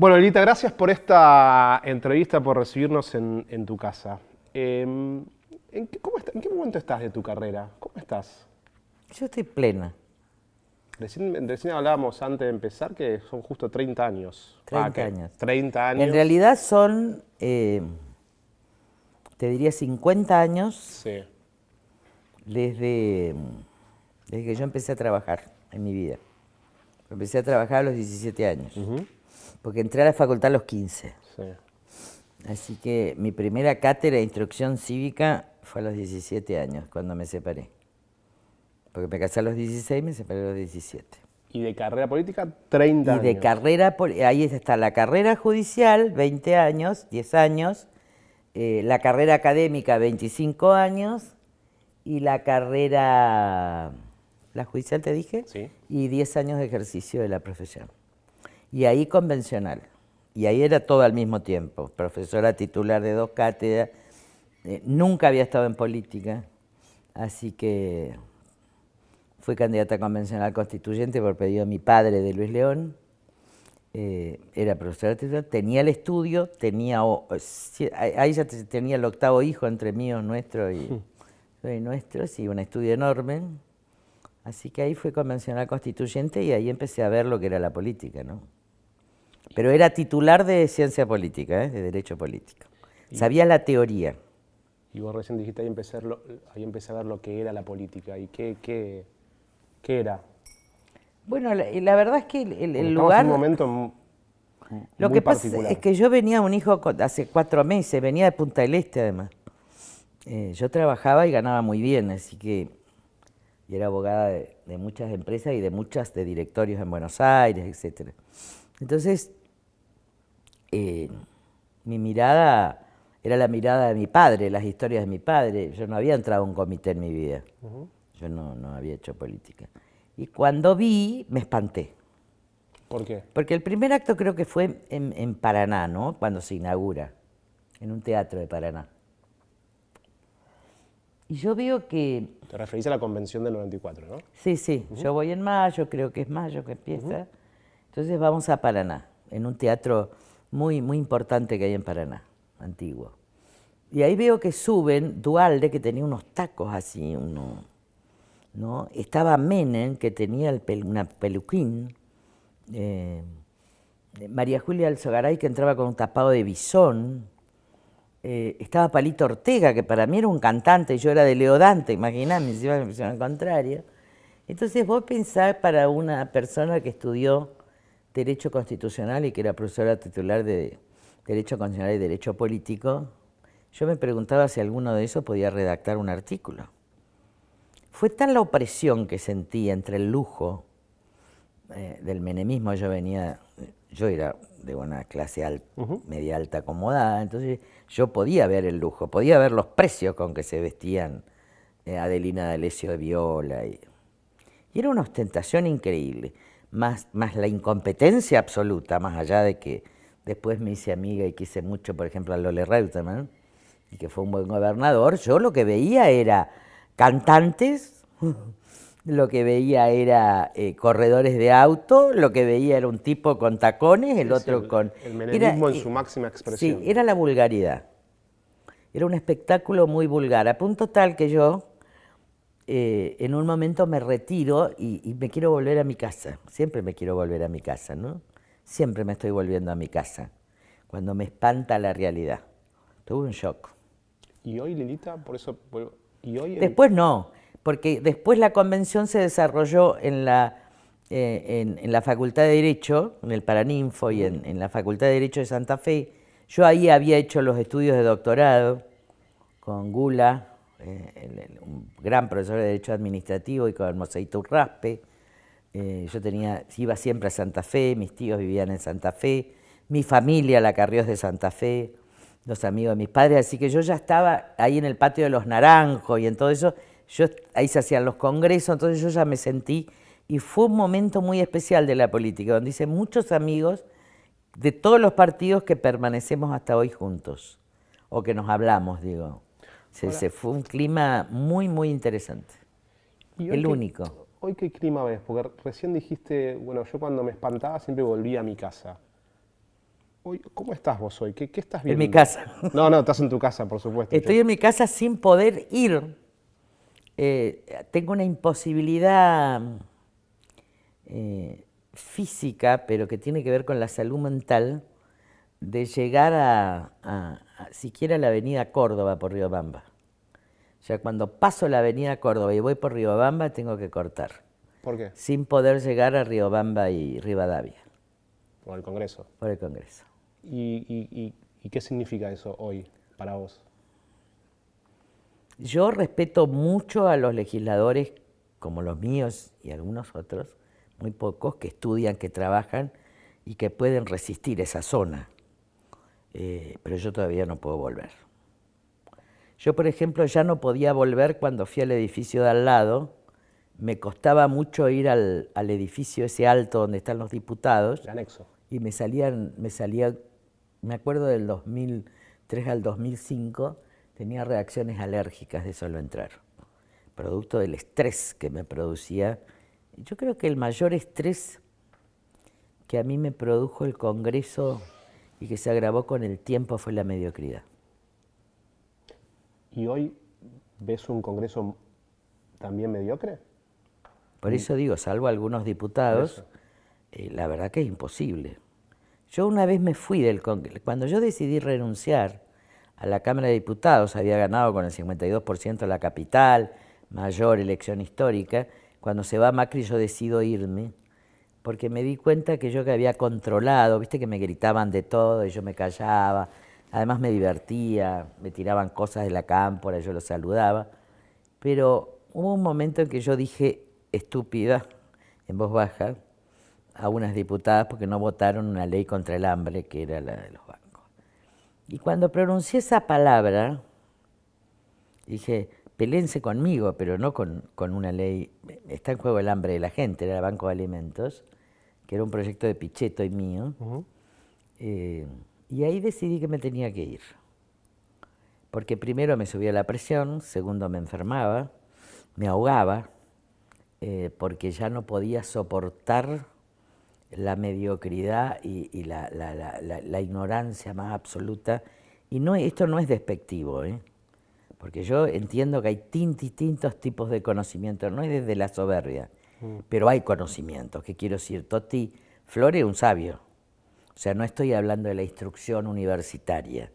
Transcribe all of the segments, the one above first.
Bueno, Lilita, gracias por esta entrevista, por recibirnos en tu casa. ¿En qué momento estás de tu carrera? ¿Cómo estás? Yo estoy plena, Recién hablábamos antes de empezar que son justo 30 años. 30 años. 30 En años. realidad son, te diría, 50 años Sí. desde que yo empecé a trabajar en mi vida. Empecé a trabajar a los 17 años, porque entré a la facultad a los 15. Sí. Así que mi primera cátedra de instrucción cívica fue a los 17 años, cuando me separé. Porque me casé a los 16 y me separé a los 17. Y de carrera política, 30 Y de años. carrera, ahí está la carrera judicial, 20 años, 10 años, la carrera académica, 25 años, y la carrera, la judicial te dije, Sí. y 10 años de ejercicio de la profesión. Y ahí convencional, y ahí era todo al mismo tiempo, profesora titular de 2 cátedras, nunca había estado en política, así que fui candidata convencional constituyente por pedido de mi padre, de Luis León. Era profesora titular, tenía el estudio, ahí ya tenía el 8º hijo entre míos, nuestro y nuestros, y un estudio enorme. Así que ahí fui convencional constituyente y ahí empecé a ver lo que era la política, ¿no? Pero era titular de ciencia política, de derecho político. Sabía la teoría. Y vos recién dijiste, ahí empecé a ver lo que era la política. ¿Y qué era? Bueno, la verdad es que el Porque lugar... estamos en un momento Lo muy que pasa particular. es que yo venía un hijo hace 4 meses, venía de Punta del Este además. Yo trabajaba y ganaba muy bien, así que y era abogada de muchas empresas y de muchas de directorios en Buenos Aires, etc. Entonces, mi mirada era la mirada de mi padre, las historias de mi padre. Yo no había entrado a un comité en mi vida, yo no había hecho política. Y cuando vi, me espanté. ¿Por qué? Porque el primer acto creo que fue en Paraná, ¿no? Cuando se inaugura, en un teatro de Paraná. Y yo veo que... Te referís a la convención del 94, ¿no? Sí, yo voy en mayo, creo que es mayo que empieza. Entonces vamos a Paraná, en un teatro muy importante que hay en Paraná, antiguo. Y ahí veo que suben Duhalde, que tenía unos tacos así, ¿no? Estaba Menem, que tenía una peluquín. María Julia Alzogaray, que entraba con un tapado de bisón. Estaba Palito Ortega, que para mí era un cantante, y yo era de Leodante, imaginame, si iba a la al contrario. Entonces vos pensás, para una persona que estudió Derecho Constitucional y que era profesora titular de Derecho Constitucional y Derecho Político, yo me preguntaba si alguno de esos podía redactar un artículo. Fue tan la opresión que sentí entre el lujo del menemismo. Yo era de una clase media alta acomodada, entonces yo podía ver el lujo, podía ver los precios con que se vestían Adelina D'Alessio de Viola. Y era una ostentación increíble, más la incompetencia absoluta, más allá de que después me hice amiga y quise mucho, por ejemplo, a Lole Reutemann, y que fue un buen gobernador. Yo lo que veía era cantantes, lo que veía era corredores de auto, lo que veía era un tipo con tacones, el otro con... El menemismo en su máxima expresión. Sí, era la vulgaridad. Era un espectáculo muy vulgar, a punto tal que yo en un momento me retiro y me quiero volver a mi casa. Siempre me quiero volver a mi casa, ¿no? Siempre me estoy volviendo a mi casa, cuando me espanta la realidad. Tuve un shock. ¿Y hoy, Lilita? Por eso vuelvo. ¿Y hoy Después no, porque después la convención se desarrolló en la Facultad de Derecho, en el Paraninfo y en la Facultad de Derecho de Santa Fe. Yo ahí había hecho los estudios de doctorado con Gula, un gran profesor de Derecho Administrativo, y con Moseito Urraspe. Yo iba siempre a Santa Fe, mis tíos vivían en Santa Fe, mi familia, la Carriós de Santa Fe, los amigos de mis padres, así que yo ya estaba ahí en el patio de los Naranjos y en todo eso. Ahí se hacían los congresos, entonces yo ya me sentí, y fue un momento muy especial de la política, donde hice muchos amigos de todos los partidos que permanecemos hasta hoy juntos, o que nos hablamos, digo. Fue un clima muy interesante, el único. ¿Hoy qué clima ves? Porque recién dijiste, bueno, yo cuando me espantaba siempre volvía a mi casa. Hoy, ¿cómo estás vos hoy? ¿Qué estás En viendo? mi casa. No, estás en tu casa, por supuesto. Estoy en mi casa sin poder ir. Tengo una imposibilidad física, pero que tiene que ver con la salud mental, de llegar a siquiera la avenida Córdoba por Riobamba. O sea, cuando paso la avenida Córdoba y voy por Riobamba, tengo que cortar. ¿Por qué? Sin poder llegar a Riobamba y Rivadavia. Por el Congreso. Por el Congreso. ¿Y qué significa eso hoy para vos? Yo respeto mucho a los legisladores, como los míos y algunos otros, muy pocos, que estudian, que trabajan y que pueden resistir esa zona. Pero yo todavía no puedo volver. Yo, por ejemplo, ya no podía volver cuando fui al edificio de al lado. Me costaba mucho ir al edificio ese alto donde están los diputados. El anexo. Y me acuerdo del 2003 al 2005, tenía reacciones alérgicas de solo entrar, producto del estrés que me producía. Yo creo que el mayor estrés que a mí me produjo el Congreso y que se agravó con el tiempo fue la mediocridad. ¿Y hoy ves un Congreso también mediocre? Por eso digo, salvo algunos diputados, la verdad que es imposible. Yo una vez me fui del Congreso, cuando yo decidí renunciar a la Cámara de Diputados, había ganado con el 52% la capital, mayor elección histórica. Cuando se va Macri yo decido irme, porque me di cuenta que yo que había controlado, viste que me gritaban de todo y yo me callaba, además me divertía, me tiraban cosas de la cámpora, yo los saludaba, pero hubo un momento en que yo dije, estúpida, en voz baja, a unas diputadas porque no votaron una ley contra el hambre, que era la de los bancos. Y cuando pronuncié esa palabra, dije, peléense conmigo, pero no con una ley. Está en juego el hambre de la gente, era el Banco de Alimentos, que era un proyecto de Pichetto y mío. Y ahí decidí que me tenía que ir. Porque primero me subía la presión, segundo me enfermaba, me ahogaba, porque ya no podía soportar la mediocridad y la ignorancia más absoluta. Y no, esto no es despectivo, porque yo entiendo que hay distintos tipos de conocimiento, no es desde la soberbia, pero hay conocimientos. ¿Qué quiero decir? Totti Flore es un sabio. O sea, no estoy hablando de la instrucción universitaria,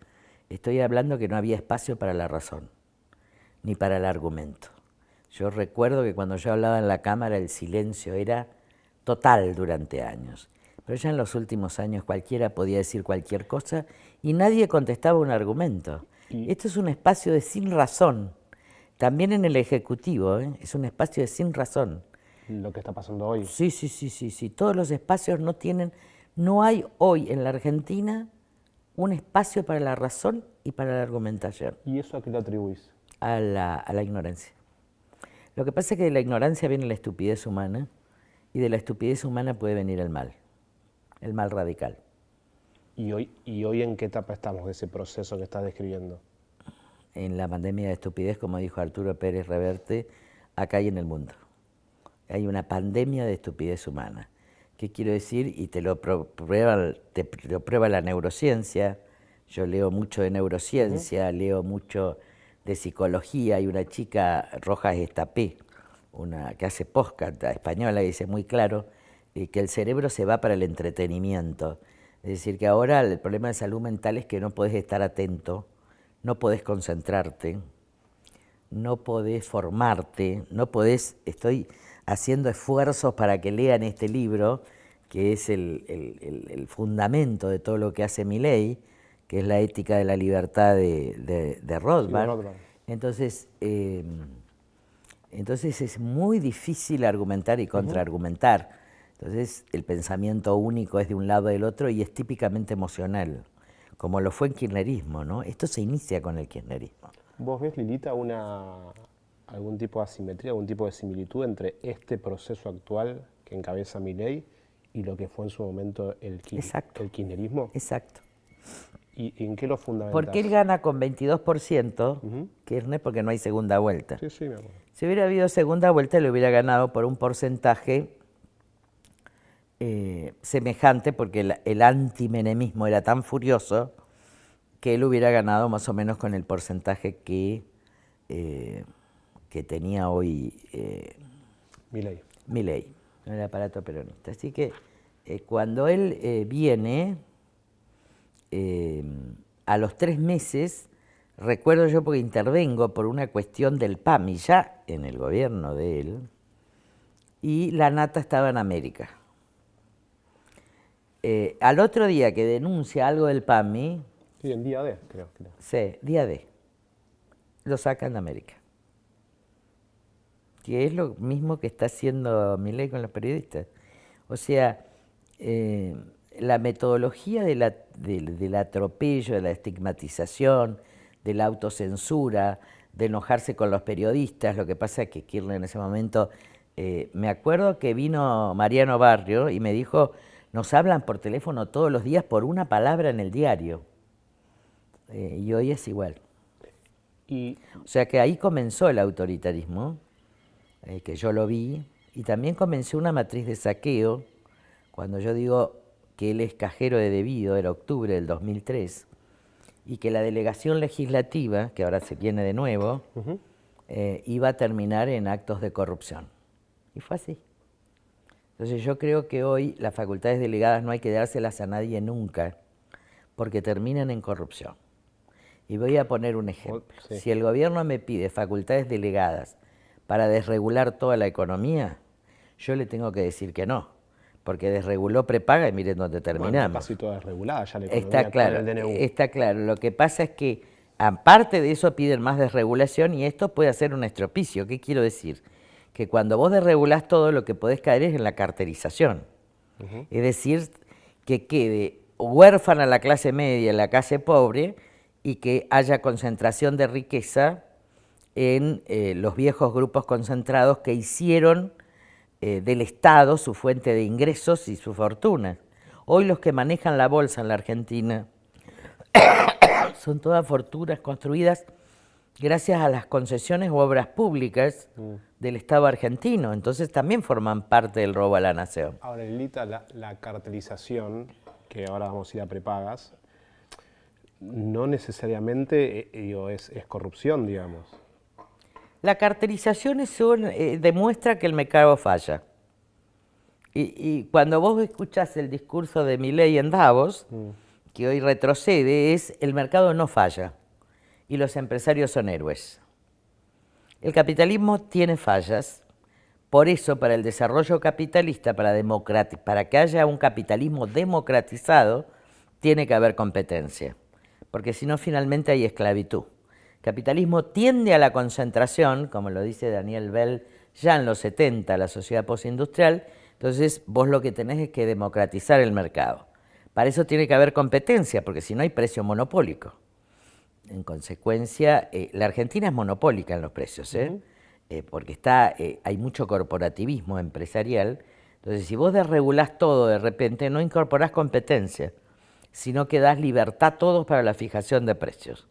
estoy hablando que no había espacio para la razón, ni para el argumento. Yo recuerdo que cuando yo hablaba en la Cámara el silencio era total durante años, pero ya en los últimos años cualquiera podía decir cualquier cosa y nadie contestaba un argumento. Esto es un espacio de sin razón, también en el Ejecutivo, es un espacio de sin razón. Lo que está pasando hoy. Sí, todos los espacios no hay hoy en la Argentina un espacio para la razón y para la argumentación. ¿Y eso a qué le atribuís? A la ignorancia. Lo que pasa es que de la ignorancia viene la estupidez humana y de la estupidez humana puede venir el mal radical. ¿Y hoy en qué etapa estamos de ese proceso que estás describiendo? En la pandemia de estupidez, como dijo Arturo Pérez Reverte, acá y en el mundo. Hay una pandemia de estupidez humana. ¿Qué quiero decir? Y te lo prueba la neurociencia. Yo leo mucho de neurociencia, leo mucho de psicología. Hay una chica, Rojas Estapé, una que hace podcast española, que dice muy claro que el cerebro se va para el entretenimiento. Es decir, que ahora el problema de salud mental es que no podés estar atento, no podés concentrarte, no podés formarte, no podés... Estoy haciendo esfuerzos para que lean este libro, que es el fundamento de todo lo que hace Milei, que es la ética de la libertad de Rothbard. Entonces es muy difícil argumentar y contraargumentar. Entonces el pensamiento único es de un lado del otro y es típicamente emocional, como lo fue el kirchnerismo, ¿no? Esto se inicia con el kirchnerismo. ¿Vos ves, Lilita, algún tipo de asimetría, algún tipo de similitud entre este proceso actual que encabeza Milei y lo que fue en su momento el kirchnerismo? Exacto. ¿Y en qué lo fundamentás? Porque él gana con 22%, Kirchner, porque no hay segunda vuelta. Sí, me acuerdo. Si hubiera habido segunda vuelta, le hubiera ganado por un porcentaje semejante, porque el antimenemismo era tan furioso que él hubiera ganado más o menos con el porcentaje que tenía hoy Milei, en el aparato peronista. Así que cuando él viene, a los 3 meses, recuerdo yo porque intervengo por una cuestión del PAMI ya en el gobierno de él, y la nata estaba en América. Al otro día que denuncia algo del PAMI... Sí, en día D, creo. Sí, día D. Lo sacan de América. Que es lo mismo que está haciendo Milei con los periodistas. O sea, la metodología del atropello, de la estigmatización, de la autocensura, de enojarse con los periodistas. Lo que pasa es que Kirchner en ese momento... me acuerdo que vino Mariano Barrio y me dijo, nos hablan por teléfono todos los días por una palabra en el diario. Y hoy es igual. O sea que ahí comenzó el autoritarismo, que yo lo vi, y también comenzó una matriz de saqueo. Cuando yo digo que él es cajero de debido, era octubre del 2003, y que la delegación legislativa, que ahora se viene de nuevo, iba a terminar en actos de corrupción. Y fue así. Entonces yo creo que hoy las facultades delegadas no hay que dárselas a nadie nunca, porque terminan en corrupción. Y voy a poner un ejemplo. Sí. Si el gobierno me pide facultades delegadas para desregular toda la economía, yo le tengo que decir que no, porque desreguló prepaga y miren dónde terminamos. Bueno, casi toda desregulada ya la economía está claro, con el DNU. Está claro. Lo que pasa es que, aparte de eso, piden más desregulación y esto puede hacer un estropicio. ¿Qué quiero decir? Que cuando vos desregulás todo, lo que podés caer es en la carterización. Es decir, que quede huérfana la clase media, la clase pobre, y que haya concentración de riqueza en los viejos grupos concentrados que hicieron del Estado su fuente de ingresos y su fortuna. Hoy los que manejan la bolsa en la Argentina son todas fortunas construidas gracias a las concesiones u obras públicas del Estado argentino. Entonces también forman parte del robo a la nación. Ahora, Lilita, la cartelización, que ahora vamos a ir a prepagas, no necesariamente es corrupción, digamos. La cartelización demuestra que el mercado falla. Y cuando vos escuchás el discurso de Milei en Davos, que hoy retrocede, es el mercado no falla y los empresarios son héroes. El capitalismo tiene fallas, por eso para el desarrollo capitalista, para que haya un capitalismo democratizado, tiene que haber competencia. Porque si no, finalmente hay esclavitud. El capitalismo tiende a la concentración, como lo dice Daniel Bell ya en los 70, la sociedad postindustrial, entonces vos lo que tenés es que democratizar el mercado. Para eso tiene que haber competencia, porque si no hay precio monopólico. En consecuencia, la Argentina es monopólica en los precios, porque hay mucho corporativismo empresarial. Entonces, si vos desregulás todo de repente, no incorporás competencia, sino que das libertad a todos para la fijación de precios.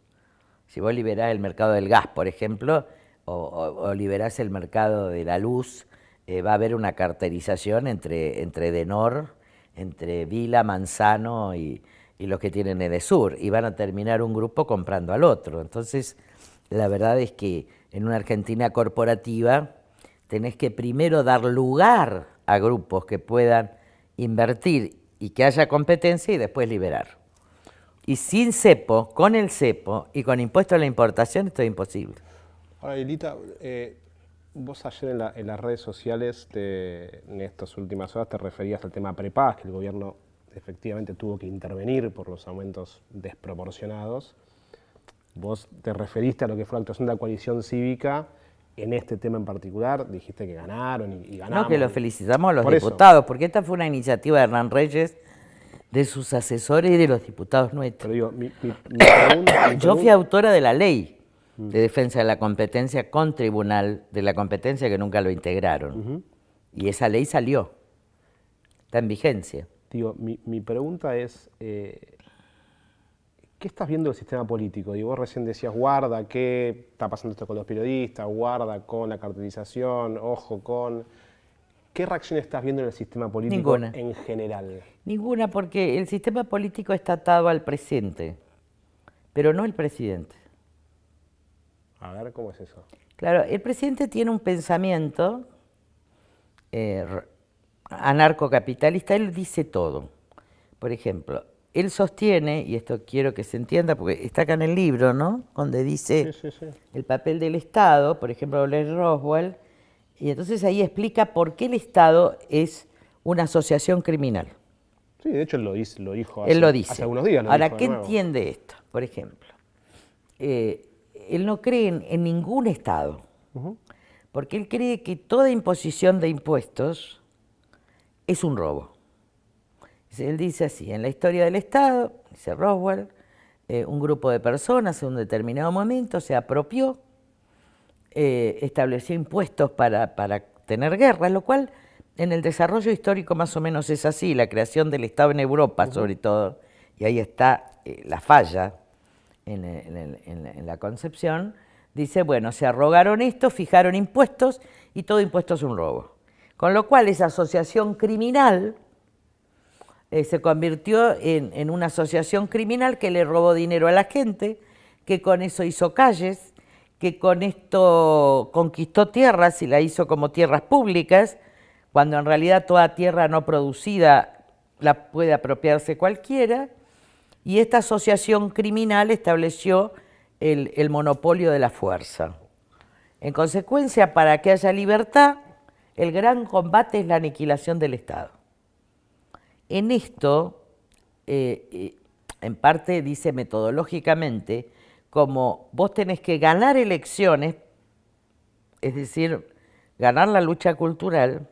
Si vos liberás el mercado del gas, por ejemplo, o liberás el mercado de la luz, va a haber una carterización entre Edenor, entre Vila, Manzano y los que tienen Edesur, y van a terminar un grupo comprando al otro. Entonces, la verdad es que en una Argentina corporativa tenés que primero dar lugar a grupos que puedan invertir y que haya competencia y después liberar. Y sin cepo, con el cepo y con impuesto a la importación, esto es imposible. Ahora, Lilita, vos ayer en las redes sociales, en estas últimas horas, te referías al tema prepagas, que el gobierno efectivamente tuvo que intervenir por los aumentos desproporcionados. Vos te referiste a lo que fue la actuación de la coalición cívica en este tema en particular, dijiste que ganaron y ganamos. No, que los felicitamos a los diputados, porque esta fue una iniciativa de Hernán Reyes, de sus asesores y de los diputados nuestros. Pero digo, pregunta, yo fui autora de la ley de defensa de la competencia con tribunal de la competencia que nunca lo integraron. Y esa ley salió, está en vigencia. Digo, mi pregunta es, ¿qué estás viendo del sistema político? Digo, vos recién decías, guarda, ¿qué está pasando esto con los periodistas? Guarda con la cartelización, ojo con... ¿Qué reacción estás viendo en el sistema político Ninguna. en general? Ninguna, porque el sistema político está atado al presente, pero no el presidente. A ver, ¿cómo es eso? Claro, el presidente tiene un pensamiento anarcocapitalista, él dice todo. Por ejemplo, él sostiene, y esto quiero que se entienda, porque está acá en el libro, ¿no? Donde dice el papel del Estado, por ejemplo, Blair Roswell, y entonces ahí explica por qué el Estado es una asociación criminal. Sí, de hecho él lo dijo Él lo dice. hace algunos días. Ahora, ¿qué entiende esto? Por ejemplo, él no cree en ningún Estado, porque él cree que toda imposición de impuestos es un robo. Él dice así, en la historia del Estado, dice Roswell, un grupo de personas en un determinado momento se apropió, estableció impuestos para tener guerras, lo cual en el desarrollo histórico más o menos es así, la creación del Estado en Europa sobre todo, y ahí está la falla en la concepción, dice, bueno, se arrogaron esto, fijaron impuestos y todo impuesto es un robo. Con lo cual esa asociación criminal se convirtió en una asociación criminal que le robó dinero a la gente, que con eso hizo calles, que con esto conquistó tierras y la hizo como tierras públicas, cuando en realidad toda tierra no producida la puede apropiarse cualquiera, y esta asociación criminal estableció el monopolio de la fuerza. En consecuencia, para que haya libertad, el gran combate es la aniquilación del Estado. En esto, en parte dice metodológicamente, como vos tenés que ganar elecciones, es decir, ganar la lucha cultural,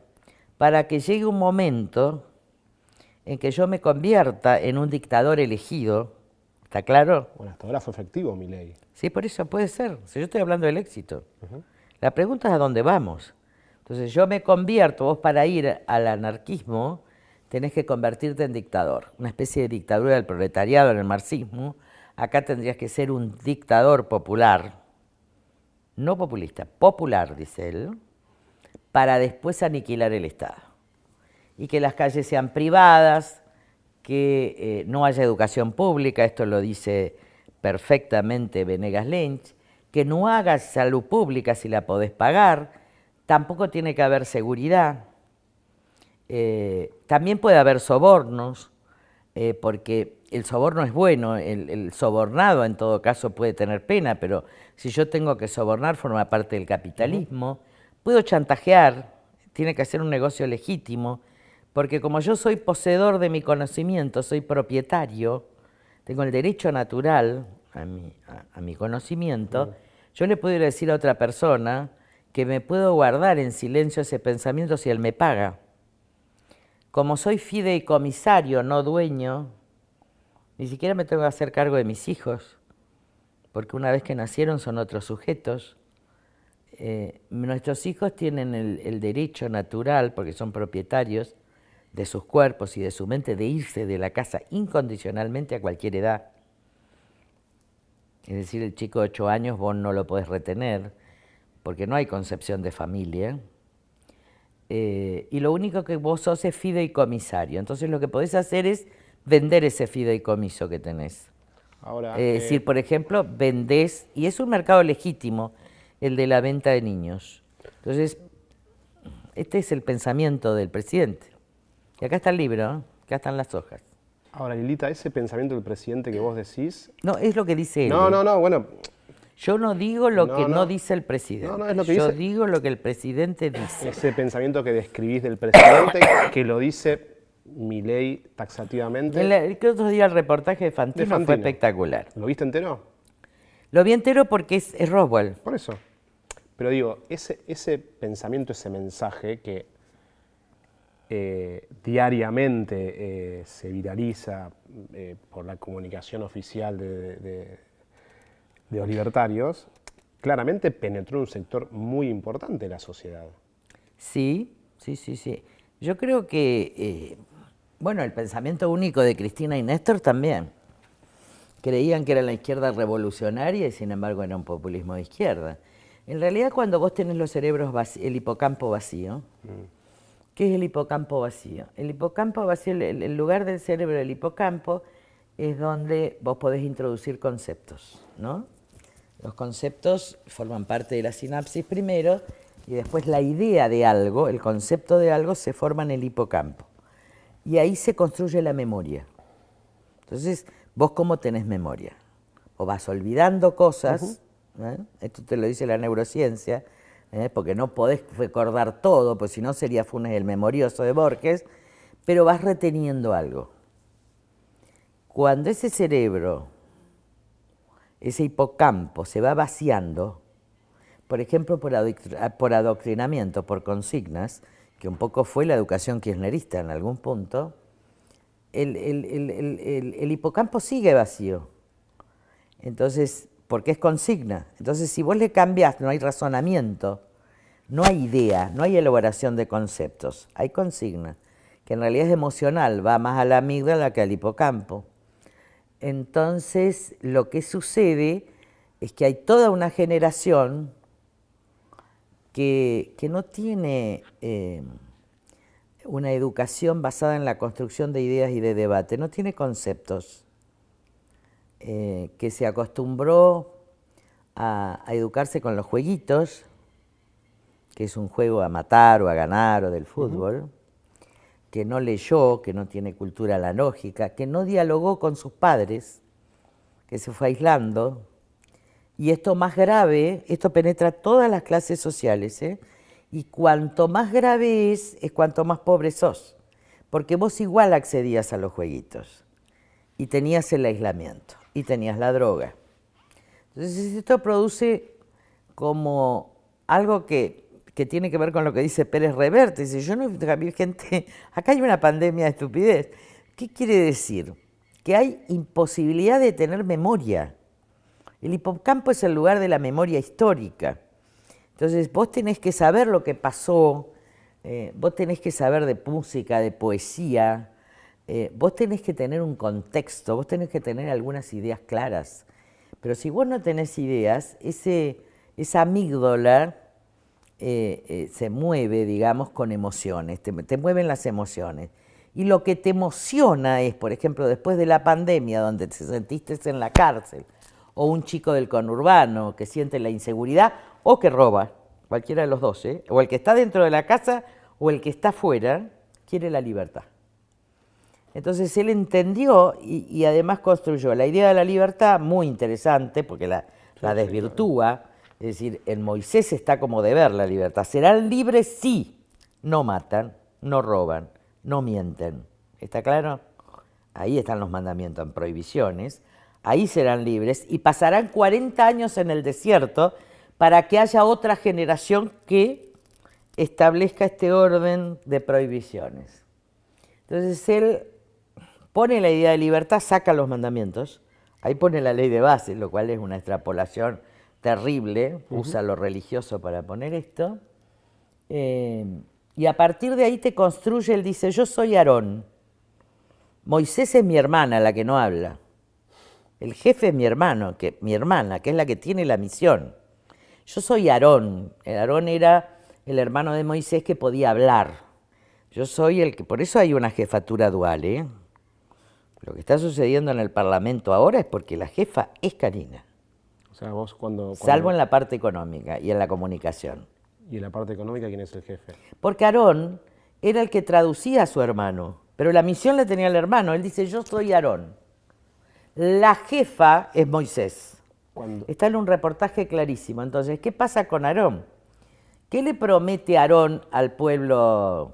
para que llegue un momento en que yo me convierta en un dictador elegido, ¿está claro? Bueno, hasta ahora fue efectivo Milei. Sí, por eso puede ser, si yo estoy hablando del éxito. La pregunta es a dónde vamos. Entonces yo me convierto, vos para ir al anarquismo tenés que convertirte en dictador, una especie de dictadura del proletariado en el marxismo. Acá tendrías que ser un dictador popular, no populista, popular, dice él, para después aniquilar el Estado. Y que las calles sean privadas, que no haya educación pública, esto lo dice perfectamente Venegas Lynch, que no hagas salud pública si la podés pagar, tampoco tiene que haber seguridad, también puede haber sobornos, porque el soborno es bueno, el sobornado en todo caso puede tener pena, pero si yo tengo que sobornar forma parte del capitalismo, puedo chantajear, tiene que hacer un negocio legítimo, porque como yo soy poseedor de mi conocimiento, soy propietario, tengo el derecho natural a mi conocimiento, yo le puedo ir a decir a otra persona que me puedo guardar en silencio ese pensamiento si él me paga. Como soy fideicomisario, no dueño, ni siquiera me tengo que hacer cargo de mis hijos, porque una vez que nacieron son otros sujetos. Nuestros hijos tienen el derecho natural, porque son propietarios de sus cuerpos y de su mente, de irse de la casa incondicionalmente a cualquier edad. Es decir, el chico de 8 años vos no lo podés retener, porque no hay concepción de familia. Y lo único que vos sos es fideicomisario. Entonces lo que podés hacer es vender ese fideicomiso que tenés. Ahora, Es decir, por ejemplo, vendés, y es un mercado legítimo, el de la venta de niños. Entonces, este es el pensamiento del presidente. Y acá está el libro, ¿eh? Acá están las hojas. Ahora, Lilita, ese pensamiento del presidente que vos decís... No, es lo que dice él. No, bueno... Yo no digo lo que no dice el presidente. No, es lo que yo dice... digo lo que el presidente dice. Ese pensamiento que describís del presidente, que lo dice Milei taxativamente. El otro día el reportaje de Fantino fue espectacular. ¿Lo viste entero? Lo vi entero porque es Roswell. Por eso. Pero digo, ese pensamiento, ese mensaje que diariamente se viraliza por la comunicación oficial de los libertarios, claramente penetró en un sector muy importante de la sociedad. Sí. Yo creo que, bueno, el pensamiento único de Cristina y Néstor también. Creían que era la izquierda revolucionaria y sin embargo era un populismo de izquierda. En realidad cuando vos tenés los cerebros el hipocampo vacío, ¿Qué es el hipocampo vacío? El hipocampo vacío, el lugar del cerebro del hipocampo es donde vos podés introducir conceptos, ¿no? Los conceptos forman parte de la sinapsis primero y después la idea de algo, el concepto de algo se forma en el hipocampo. Y ahí se construye la memoria. Entonces, ¿vos cómo tenés memoria? O vas olvidando cosas, esto te lo dice la neurociencia, porque no podés recordar todo, pues si no sería Funes el memorioso de Borges, pero vas reteniendo algo. Cuando ese cerebro, ese hipocampo se va vaciando, por ejemplo por adoctrinamiento, por consignas, que un poco fue la educación kirchnerista en algún punto, el hipocampo sigue vacío. Entonces, porque es consigna. Entonces, si vos le cambiás, no hay razonamiento, no hay idea, no hay elaboración de conceptos, hay consigna, que en realidad es emocional, va más a la amígdala que al hipocampo. Entonces, lo que sucede es que hay toda una generación que no tiene una educación basada en la construcción de ideas y de debate, no tiene conceptos, que se acostumbró a educarse con los jueguitos, que es un juego a matar o a ganar o del fútbol, que no leyó, que no tiene cultura analógica, que no dialogó con sus padres, que se fue aislando. Y esto más grave, esto penetra todas las clases sociales, y cuanto más grave es cuanto más pobre sos, porque vos igual accedías a los jueguitos, y tenías el aislamiento, y tenías la droga. Entonces esto produce como algo que tiene que ver con lo que dice Pérez Reverte. Dice, yo no vi gente, acá hay una pandemia de estupidez. ¿Qué quiere decir? Que hay imposibilidad de tener memoria. El hipocampo es el lugar de la memoria histórica. Entonces vos tenés que saber lo que pasó, vos tenés que saber de música, de poesía, vos tenés que tener un contexto, vos tenés que tener algunas ideas claras. Pero si vos no tenés ideas, esa amígdala se mueve, digamos, con emociones, te mueven las emociones. Y lo que te emociona es, por ejemplo, después de la pandemia, donde te sentiste en la cárcel, o un chico del conurbano que siente la inseguridad o que roba, cualquiera de los dos, o el que está dentro de la casa o el que está afuera, quiere la libertad. Entonces él entendió y además construyó la idea de la libertad, muy interesante, porque la desvirtúa. Es decir, en Moisés está como deber la libertad. Serán libres si no matan, no roban, no mienten. ¿Está claro? Ahí están los mandamientos, en prohibiciones. Ahí serán libres y pasarán 40 años en el desierto para que haya otra generación que establezca este orden de prohibiciones. Entonces él pone la idea de libertad, saca los mandamientos, ahí pone la ley de base, lo cual es una extrapolación terrible, usa lo religioso para poner esto, y a partir de ahí te construye, él dice, yo soy Aarón, Moisés es mi hermana, la que no habla, el jefe es mi hermano, mi hermana, que es la que tiene la misión. Yo soy Aarón, Aarón era el hermano de Moisés que podía hablar, yo soy el que, por eso hay una jefatura dual, Lo que está sucediendo en el Parlamento ahora es porque la jefa es Karina. O sea, vos cuando... Salvo en la parte económica y en la comunicación. ¿Y en la parte económica quién es el jefe? Porque Aarón era el que traducía a su hermano, pero la misión la tenía el hermano. Él dice, yo soy Aarón. La jefa es Moisés. Está en un reportaje clarísimo. Entonces, ¿qué pasa con Aarón? ¿Qué le promete Aarón al pueblo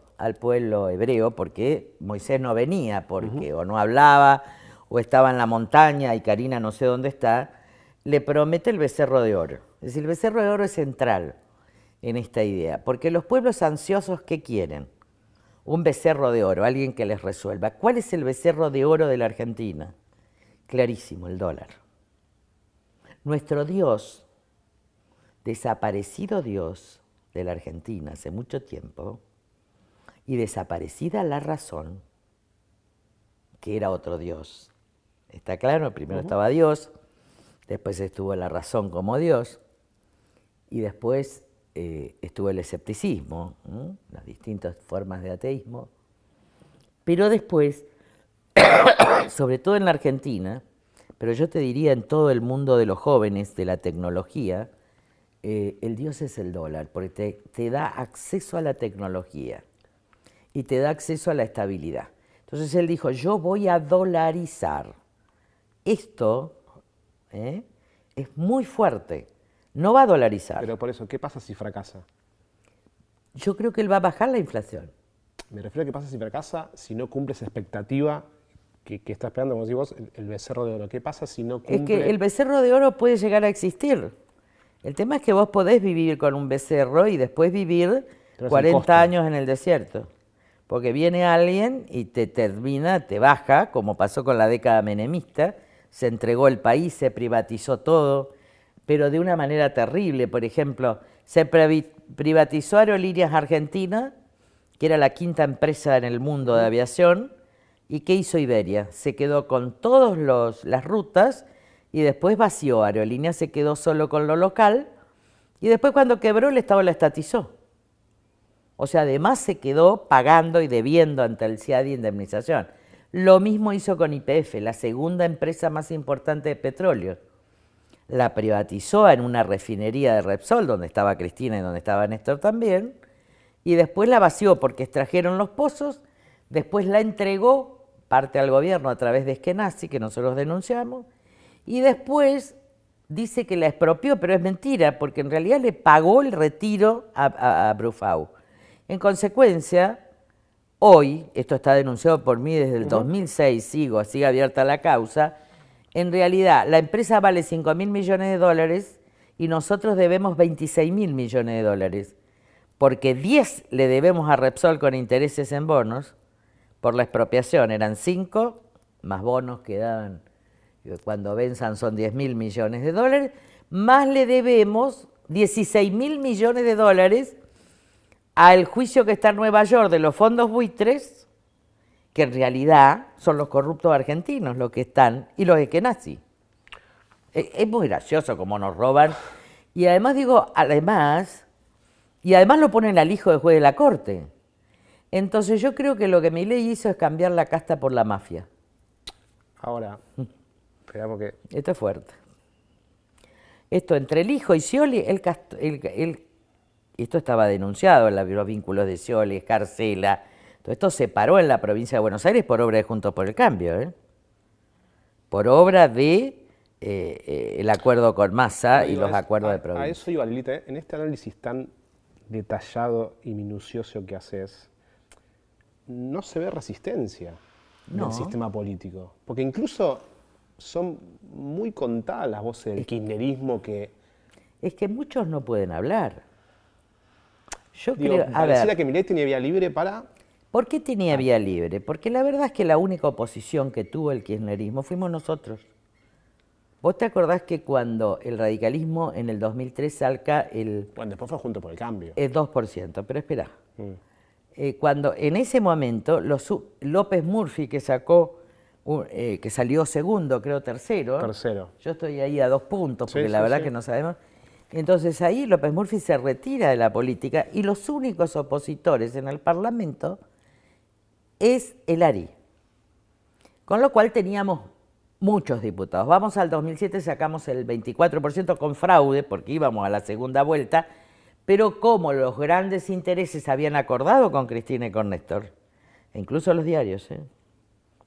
hebreo? Porque Moisés no venía, porque o no hablaba, o estaba en la montaña y Karina no sé dónde está. Le promete el becerro de oro. Es decir, el becerro de oro es central en esta idea, porque los pueblos ansiosos, ¿qué quieren? Un becerro de oro, alguien que les resuelva. ¿Cuál es el becerro de oro de la Argentina? Clarísimo, el dólar. Nuestro Dios, desaparecido Dios de la Argentina hace mucho tiempo, y desaparecida la razón, que era otro Dios. ¿Está claro? Primero estaba Dios, después estuvo la razón como Dios, y después estuvo el escepticismo, ¿no? Las distintas formas de ateísmo, pero después, sobre todo en la Argentina, pero yo te diría en todo el mundo de los jóvenes, de la tecnología, el Dios es el dólar, porque te da acceso a la tecnología y te da acceso a la estabilidad. Entonces él dijo, yo voy a dolarizar. Esto es muy fuerte, no va a dolarizar. Pero por eso, ¿qué pasa si fracasa? Yo creo que él va a bajar la inflación. Me refiero a qué pasa si fracasa, si no cumple esa expectativa que está esperando, como decís vos, el becerro de oro. ¿Qué pasa si no cumple? Es que el becerro de oro puede llegar a existir. El tema es que vos podés vivir con un becerro y después vivir 40 años en el desierto. Porque viene alguien y te termina, te baja, como pasó con la década menemista, se entregó el país, se privatizó todo, pero de una manera terrible. Por ejemplo, se privatizó Aerolíneas Argentinas, que era la quinta empresa en el mundo de aviación, ¿y qué hizo Iberia? Se quedó con todas las rutas y después vació. Aerolíneas se quedó solo con lo local y después cuando quebró el Estado la estatizó. O sea, además se quedó pagando y debiendo ante el CIADI indemnización. Lo mismo hizo con YPF, la segunda empresa más importante de petróleo. La privatizó en una refinería de Repsol, donde estaba Cristina y donde estaba Néstor también, y después la vació porque extrajeron los pozos, después la entregó parte al gobierno a través de Eskenazi, que nosotros denunciamos, y después dice que la expropió, pero es mentira, porque en realidad le pagó el retiro a Brufau. En consecuencia, hoy, esto está denunciado por mí desde el 2006, sigue abierta la causa, en realidad la empresa vale 5.000 millones de dólares y nosotros debemos 26.000 millones de dólares, porque 10 le debemos a Repsol con intereses en bonos por la expropiación, eran 5, más bonos que daban, cuando venzan son 10.000 millones de dólares, más le debemos 16.000 millones de dólares al juicio que está en Nueva York de los fondos buitres, que en realidad son los corruptos argentinos los que están, y los Eskenazi. Es muy gracioso cómo nos roban. Y además lo ponen al hijo del juez de la corte. Entonces yo creo que lo que Milei hizo es cambiar la casta por la mafia. Ahora, esperamos que... Esto es fuerte. Esto entre el hijo y Scioli, esto estaba denunciado en los vínculos de Scioli, Escarcela. Todo esto se paró en la provincia de Buenos Aires por obra de Juntos por el Cambio, por obra de el acuerdo con Massa y los acuerdos de provincia. A eso iba, Lilita, en este análisis tan detallado y minucioso que haces, no se ve resistencia del sistema político. Porque incluso son muy contadas las voces del kirchnerismo que... Es que muchos no pueden hablar. Yo Digo, creo, pareciera que Milei tenía vía libre para... ¿Por qué tenía vía libre? Porque la verdad es que la única oposición que tuvo el kirchnerismo fuimos nosotros. ¿Vos te acordás que cuando el radicalismo en el 2003 saca el... Bueno, después fue Juntos por el Cambio. El 2%, pero espera. Cuando en ese momento López Murphy, que sacó, que salió segundo, creo tercero. Tercero. Yo estoy ahí a 2 puntos, porque la verdad que no sabemos. Entonces ahí López Murphy se retira de la política y los únicos opositores en el Parlamento es el ARI. Con lo cual teníamos muchos diputados. Vamos al 2007, sacamos el 24% con fraude, porque íbamos a la segunda vuelta, pero como los grandes intereses habían acordado con Cristina y con Néstor, e incluso los diarios,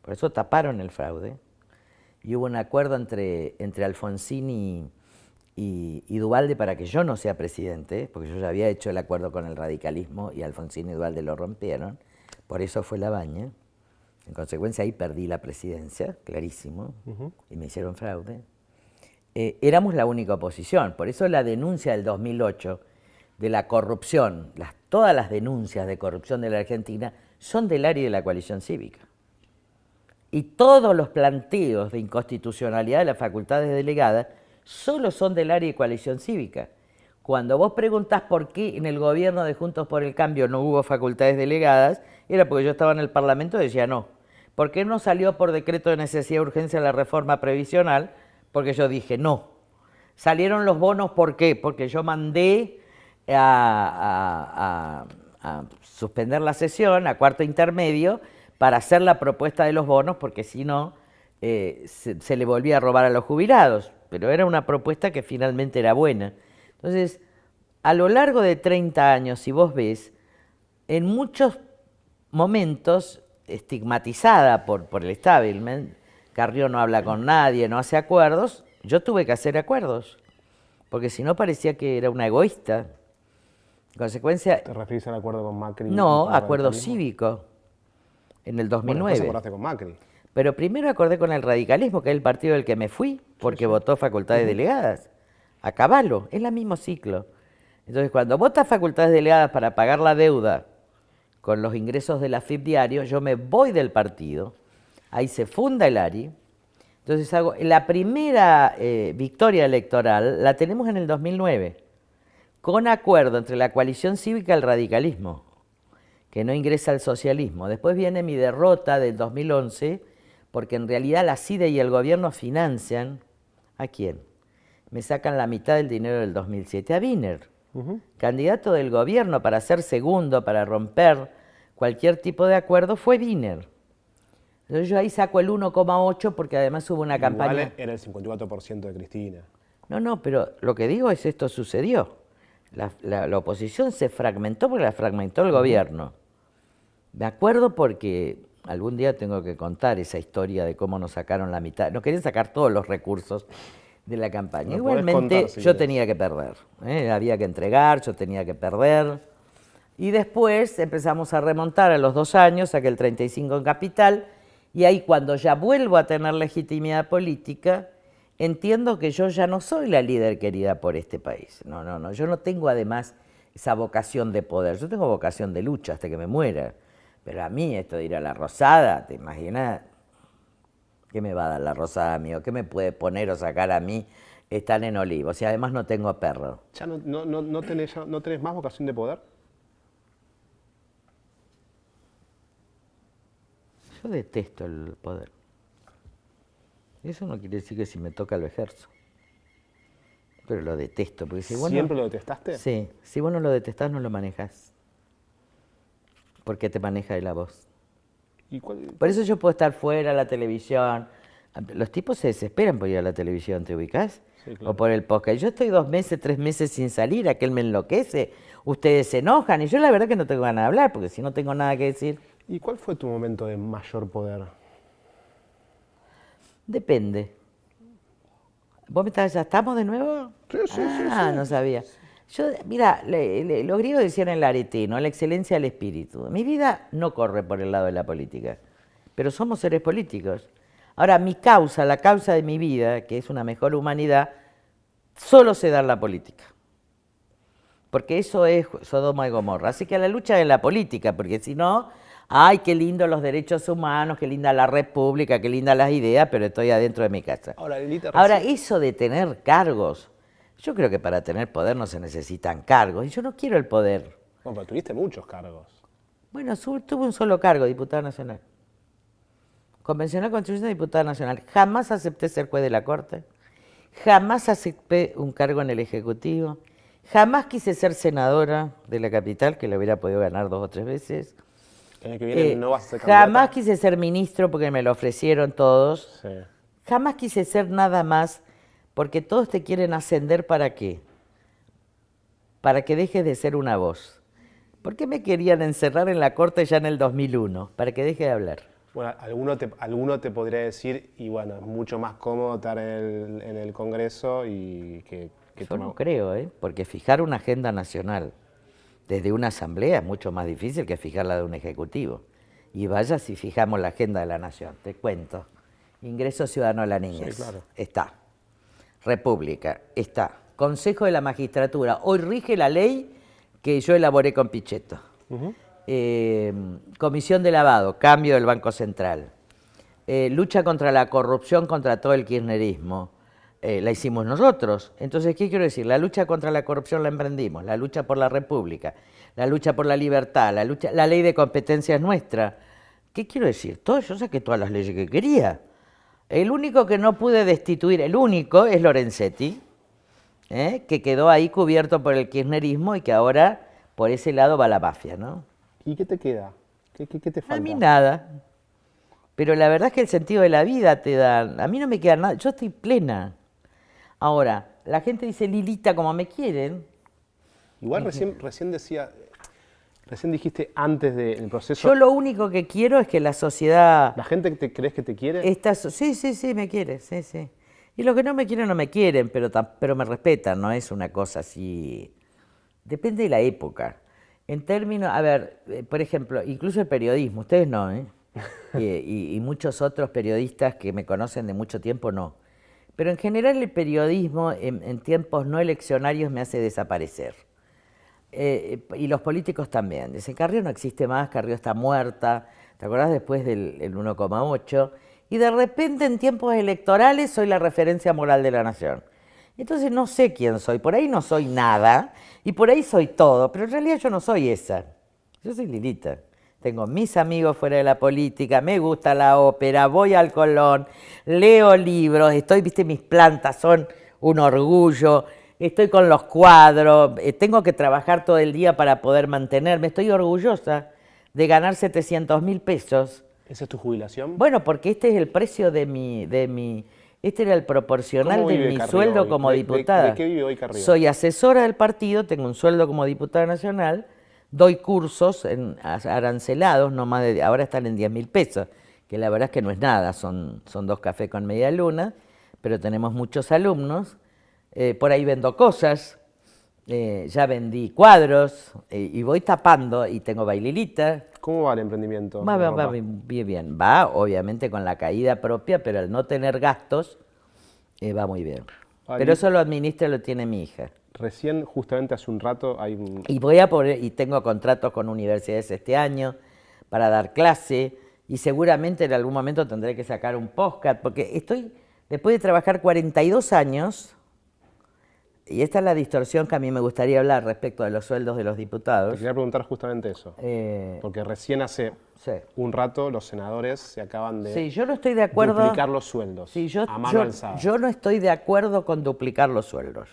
por eso taparon el fraude, y hubo un acuerdo entre Alfonsín y Duhalde para que yo no sea presidente, porque yo ya había hecho el acuerdo con el radicalismo y Alfonsín y Duhalde lo rompieron, por eso fue la baña. En consecuencia ahí perdí la presidencia, clarísimo, y me hicieron fraude. Éramos la única oposición, por eso la denuncia del 2008 de la corrupción, todas las denuncias de corrupción de la Argentina son del área de la coalición cívica. Y todos los planteos de inconstitucionalidad de las facultades delegadas solo son del área de coalición cívica. Cuando vos preguntás por qué en el gobierno de Juntos por el Cambio no hubo facultades delegadas, era porque yo estaba en el Parlamento y decía no. ¿Por qué no salió por decreto de necesidad y urgencia la reforma previsional? Porque yo dije no. Salieron los bonos, ¿por qué? Porque yo mandé a suspender la sesión, a cuarto intermedio, para hacer la propuesta de los bonos, porque si no, se le volvía a robar a los jubilados. Pero era una propuesta que finalmente era buena. Entonces, a lo largo de 30 años, si vos ves, en muchos momentos, estigmatizada por el establishment, Carrió no habla con nadie, no hace acuerdos, yo tuve que hacer acuerdos, porque si no parecía que era una egoísta. En consecuencia... ¿Te referís al acuerdo con Macri? No, acuerdo cívico, en el 2009. Bueno, después acordaste con Macri. Pero primero acordé con el radicalismo, que es el partido del que me fui, porque votó facultades delegadas. A caballo, es el mismo ciclo. Entonces, cuando votas facultades delegadas para pagar la deuda con los ingresos de la FIP diario, yo me voy del partido, ahí se funda el ARI. Entonces, la primera victoria electoral la tenemos en el 2009, con acuerdo entre la coalición cívica y el radicalismo, que no ingresa al socialismo. Después viene mi derrota del 2011, porque en realidad la CIDE y el gobierno financian, ¿a quién? Me sacan la mitad del dinero del 2007, a Wiener, candidato del gobierno para ser segundo, para romper cualquier tipo de acuerdo, fue Wiener. Entonces yo ahí saco el 1,8 porque además hubo una campaña... Igual era el 54% de Cristina. No, pero lo que digo es esto sucedió. La oposición se fragmentó porque la fragmentó el gobierno. Me acuerdo porque algún día tengo que contar esa historia de cómo nos sacaron la mitad. Nos querían sacar todos los recursos de la campaña. Igualmente contar, si yo tenía que perder. Había que entregar, yo tenía que perder. Y después empezamos a remontar a los 2 años, saqué el 35 en Capital. Y ahí cuando ya vuelvo a tener legitimidad política, entiendo que yo ya no soy la líder querida por este país. No, yo no tengo además esa vocación de poder. Yo tengo vocación de lucha hasta que me muera. Pero a mí esto de ir a la Rosada, ¿te imaginas? ¿Qué me va a dar la Rosada a mí? ¿O qué me puede poner o sacar a mí? Están en Olivos y además no tengo perro. ¿Ya no tenés más vocación de poder? Yo detesto el poder. Eso no quiere decir que si me toca lo ejerzo. Pero lo detesto. Porque si ¿Siempre lo detestaste? Sí. Si vos no lo detestás, no lo manejás. Porque te maneja la voz. ¿Y cuál? Por eso yo puedo estar fuera de la televisión. Los tipos se desesperan por ir a la televisión, ¿te ubicás? Sí, claro. O por el podcast. Yo estoy 2 meses, 3 meses sin salir, aquel me enloquece, ustedes se enojan, y yo la verdad que no tengo ganas de hablar, porque si no tengo nada que decir... ¿Y cuál fue tu momento de mayor poder? Depende. ¿Vos me estás, ya estamos de nuevo? Sí. No sabía. Yo, mira, los griegos decían el arete, ¿no? La excelencia del espíritu. Mi vida no corre por el lado de la política, pero somos seres políticos. Ahora, mi causa, la causa de mi vida, que es una mejor humanidad, solo se da en la política. Porque eso es Sodoma y Gomorra. Así que la lucha es la política, porque si no, ay, qué lindo los derechos humanos, qué linda la república, qué lindas las ideas, pero estoy adentro de mi casa. Ahora, eso de tener cargos, yo creo que para tener poder no se necesitan cargos, y yo no quiero el poder. Bueno, pero tuviste muchos cargos. Bueno, tuve un solo cargo, diputado nacional. Convencional Constitución de diputado nacional. Jamás acepté ser juez de la Corte, jamás acepté un cargo en el Ejecutivo, jamás quise ser senadora de la capital, que lo hubiera podido ganar 2 o 3 veces. El año que viene no vas a ser candidata. Jamás quise ser ministro porque me lo ofrecieron todos. Sí. Jamás quise ser nada más porque todos te quieren ascender ¿para qué? Para que dejes de ser una voz. ¿Por qué me querían encerrar en la corte ya en el 2001? Para que deje de hablar. Bueno, alguno te podría decir, y bueno, es mucho más cómodo estar en el Congreso y que Yo no creo, porque fijar una agenda nacional desde una asamblea es mucho más difícil que fijarla de un ejecutivo. Y vaya si fijamos la agenda de la nación, te cuento. Ingreso ciudadano a la niñez, sí, claro. Está. República, está. Consejo de la Magistratura, hoy rige la ley que yo elaboré con Pichetto. Comisión de lavado, cambio del Banco Central. Lucha contra la corrupción, contra todo el kirchnerismo. La hicimos nosotros. Entonces, ¿qué quiero decir? La lucha contra la corrupción la emprendimos, la lucha por la república, la lucha por la libertad, la ley de competencia es nuestra. ¿Qué quiero decir? Yo saqué todas las leyes que quería. El único que no pude destituir, el único, es Lorenzetti, que quedó ahí cubierto por el kirchnerismo y que ahora por ese lado va la mafia, ¿no? ¿Y qué te queda? ¿Qué te falta? A mí nada. Pero la verdad es que el sentido de la vida te da... A mí no me queda nada, yo estoy plena. Ahora, la gente dice Lilita como me quieren. Igual recién dijiste antes del proceso... Yo lo único que quiero es que la sociedad... ¿La gente que crees que te quiere? Sí, me quiere, sí. Y los que no me quieren, no me quieren, pero me respetan, no es una cosa así... Depende de la época. En términos, a ver, por ejemplo, incluso el periodismo, ustedes no, ¿eh? Y muchos otros periodistas que me conocen de mucho tiempo no. Pero en general el periodismo en tiempos no eleccionarios me hace desaparecer. Y los políticos también. Dicen, Carrió no existe más, Carrió está muerta. ¿Te acordás después del 1,8? Y de repente en tiempos electorales soy la referencia moral de la nación. Entonces no sé quién soy, por ahí no soy nada y por ahí soy todo, pero en realidad yo no soy esa. Yo soy Lilita. Tengo mis amigos fuera de la política, me gusta la ópera, voy al Colón, leo libros, viste, mis plantas son un orgullo, estoy con los cuadros, tengo que trabajar todo el día para poder mantenerme, estoy orgullosa de ganar 700.000 pesos. ¿Esa es tu jubilación? Bueno, porque este es el precio de mi este era el proporcional de mi sueldo hoy? como diputada. ¿De qué vive hoy Carrió? Soy asesora del partido, tengo un sueldo como diputada nacional, doy cursos arancelados, no más ahora están en 10.000 pesos, que la verdad es que no es nada, son 2 cafés con media luna, pero tenemos muchos alumnos. Por ahí vendo cosas, ya vendí cuadros y voy tapando y tengo baililitas. ¿Cómo va el emprendimiento? Va bien. Va, obviamente, con la caída propia, pero al no tener gastos, va muy bien. Pero eso lo administra, lo tiene mi hija. Recién, justamente hace un rato, hay un... Y tengo contratos con universidades este año para dar clase, y seguramente en algún momento tendré que sacar un podcast, porque después de trabajar 42 años, y esta es la distorsión que a mí me gustaría hablar respecto de los sueldos de los diputados. Te quería preguntar justamente eso, porque recién hace un rato los senadores se acaban de yo no estoy de acuerdo, duplicar los sueldos a mano alzada. Yo no estoy de acuerdo con duplicar los sueldos,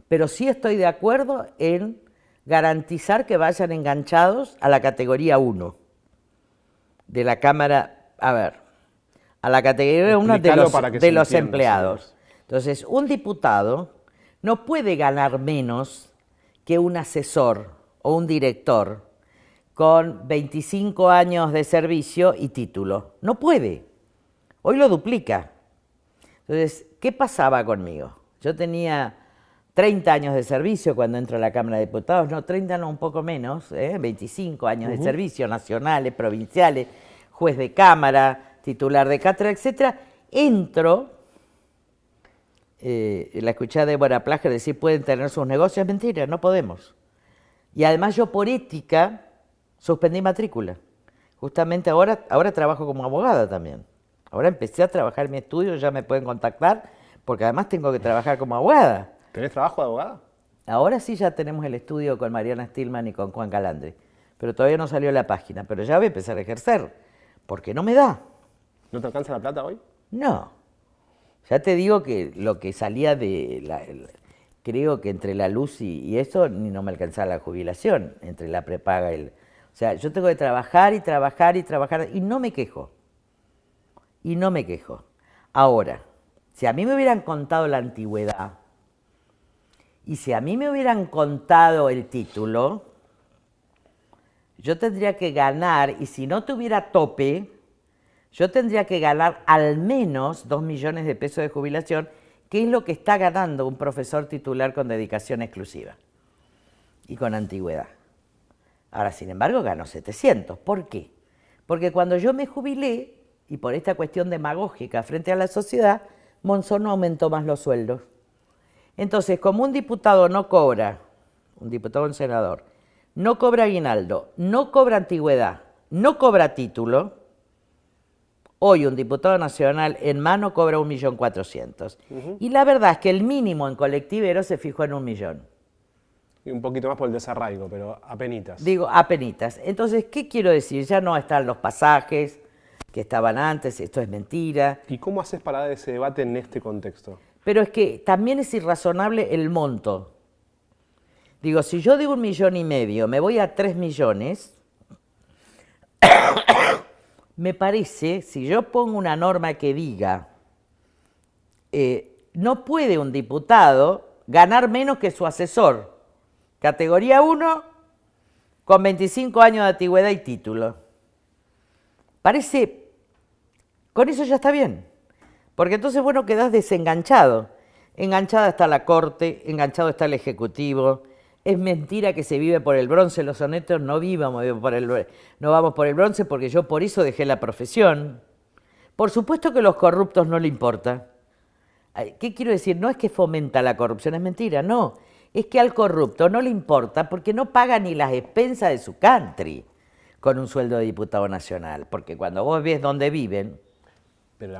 pero sí estoy de acuerdo en garantizar que vayan enganchados a la categoría 1 de la Cámara, a la categoría 1 de los empleados. Señor. Entonces, un diputado no puede ganar menos que un asesor o un director con 25 años de servicio y título. No puede. Hoy lo duplica. Entonces, ¿qué pasaba conmigo? Yo tenía 30 años de servicio cuando entro a la Cámara de Diputados, no, 30 no, un poco menos, 25 años de servicio, nacionales, provinciales, juez de Cámara, titular de cátedra, etc. Entro... la escuché a Débora Plager decir pueden tener sus negocios, es mentira, no podemos. Y además yo por ética suspendí matrícula. Justamente ahora trabajo como abogada también. Ahora empecé a trabajar en mi estudio, ya me pueden contactar, porque además tengo que trabajar como abogada. ¿Tenés trabajo de abogada? Ahora sí ya tenemos el estudio con Mariana Stillman y con Juan Calandri, pero todavía no salió la página, pero ya voy a empezar a ejercer, porque no me da. ¿No te alcanza la plata hoy? No. Ya te digo que lo que salía creo que entre la luz y eso, ni no me alcanzaba la jubilación, entre la prepaga y o sea, yo tengo que trabajar y no me quejo. Y no me quejo. Ahora, si a mí me hubieran contado la antigüedad y si a mí me hubieran contado el título, yo tendría que ganar, y si no tuviera tope, yo tendría que ganar al menos 2 millones de pesos de jubilación, que es lo que está ganando un profesor titular con dedicación exclusiva y con antigüedad. Ahora, sin embargo, gano 700. ¿Por qué? Porque cuando yo me jubilé, y por esta cuestión demagógica frente a la sociedad, Monzón no aumentó más los sueldos. Entonces, como un diputado no cobra, un diputado o un senador, no cobra aguinaldo, no cobra antigüedad, no cobra título, hoy un diputado nacional en mano cobra 1.400.000. Y la verdad es que el mínimo en colectivero se fijó en 1 millón. Y un poquito más por el desarraigo, pero apenitas. Digo, apenitas. Entonces, ¿qué quiero decir? Ya no están los pasajes, que estaban antes, esto es mentira. ¿Y cómo haces para dar ese debate en este contexto? Pero es que también es irrazonable el monto. Digo, si yo digo 1,5 millones, me voy a 3 millones, me parece, si yo pongo una norma que diga, no puede un diputado ganar menos que su asesor, categoría 1, con 25 años de antigüedad y título. Parece, con eso ya está bien, porque entonces, bueno, quedás desenganchado. Enganchada está la Corte, enganchado está el Ejecutivo. Es mentira que se vive por el bronce, los honestos no vamos por el bronce, porque yo por eso dejé la profesión. Por supuesto que a los corruptos no le importa. ¿Qué quiero decir? No es que fomenta la corrupción, es mentira, no. Es que al corrupto no le importa porque no paga ni las expensas de su country con un sueldo de diputado nacional. Porque cuando vos ves dónde viven...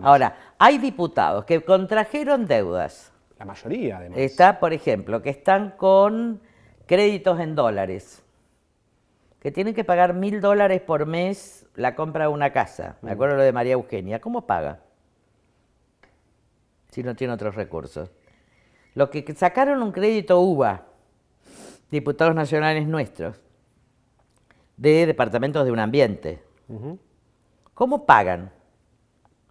Ahora, hay diputados que contrajeron deudas. La mayoría, además. Está, por ejemplo, que están con créditos en dólares, que tienen que pagar $1.000 por mes la compra de una casa. Me acuerdo lo de María Eugenia. ¿Cómo paga? Si no tiene otros recursos. Los que sacaron un crédito UBA, diputados nacionales nuestros, de departamentos de un ambiente, ¿cómo pagan?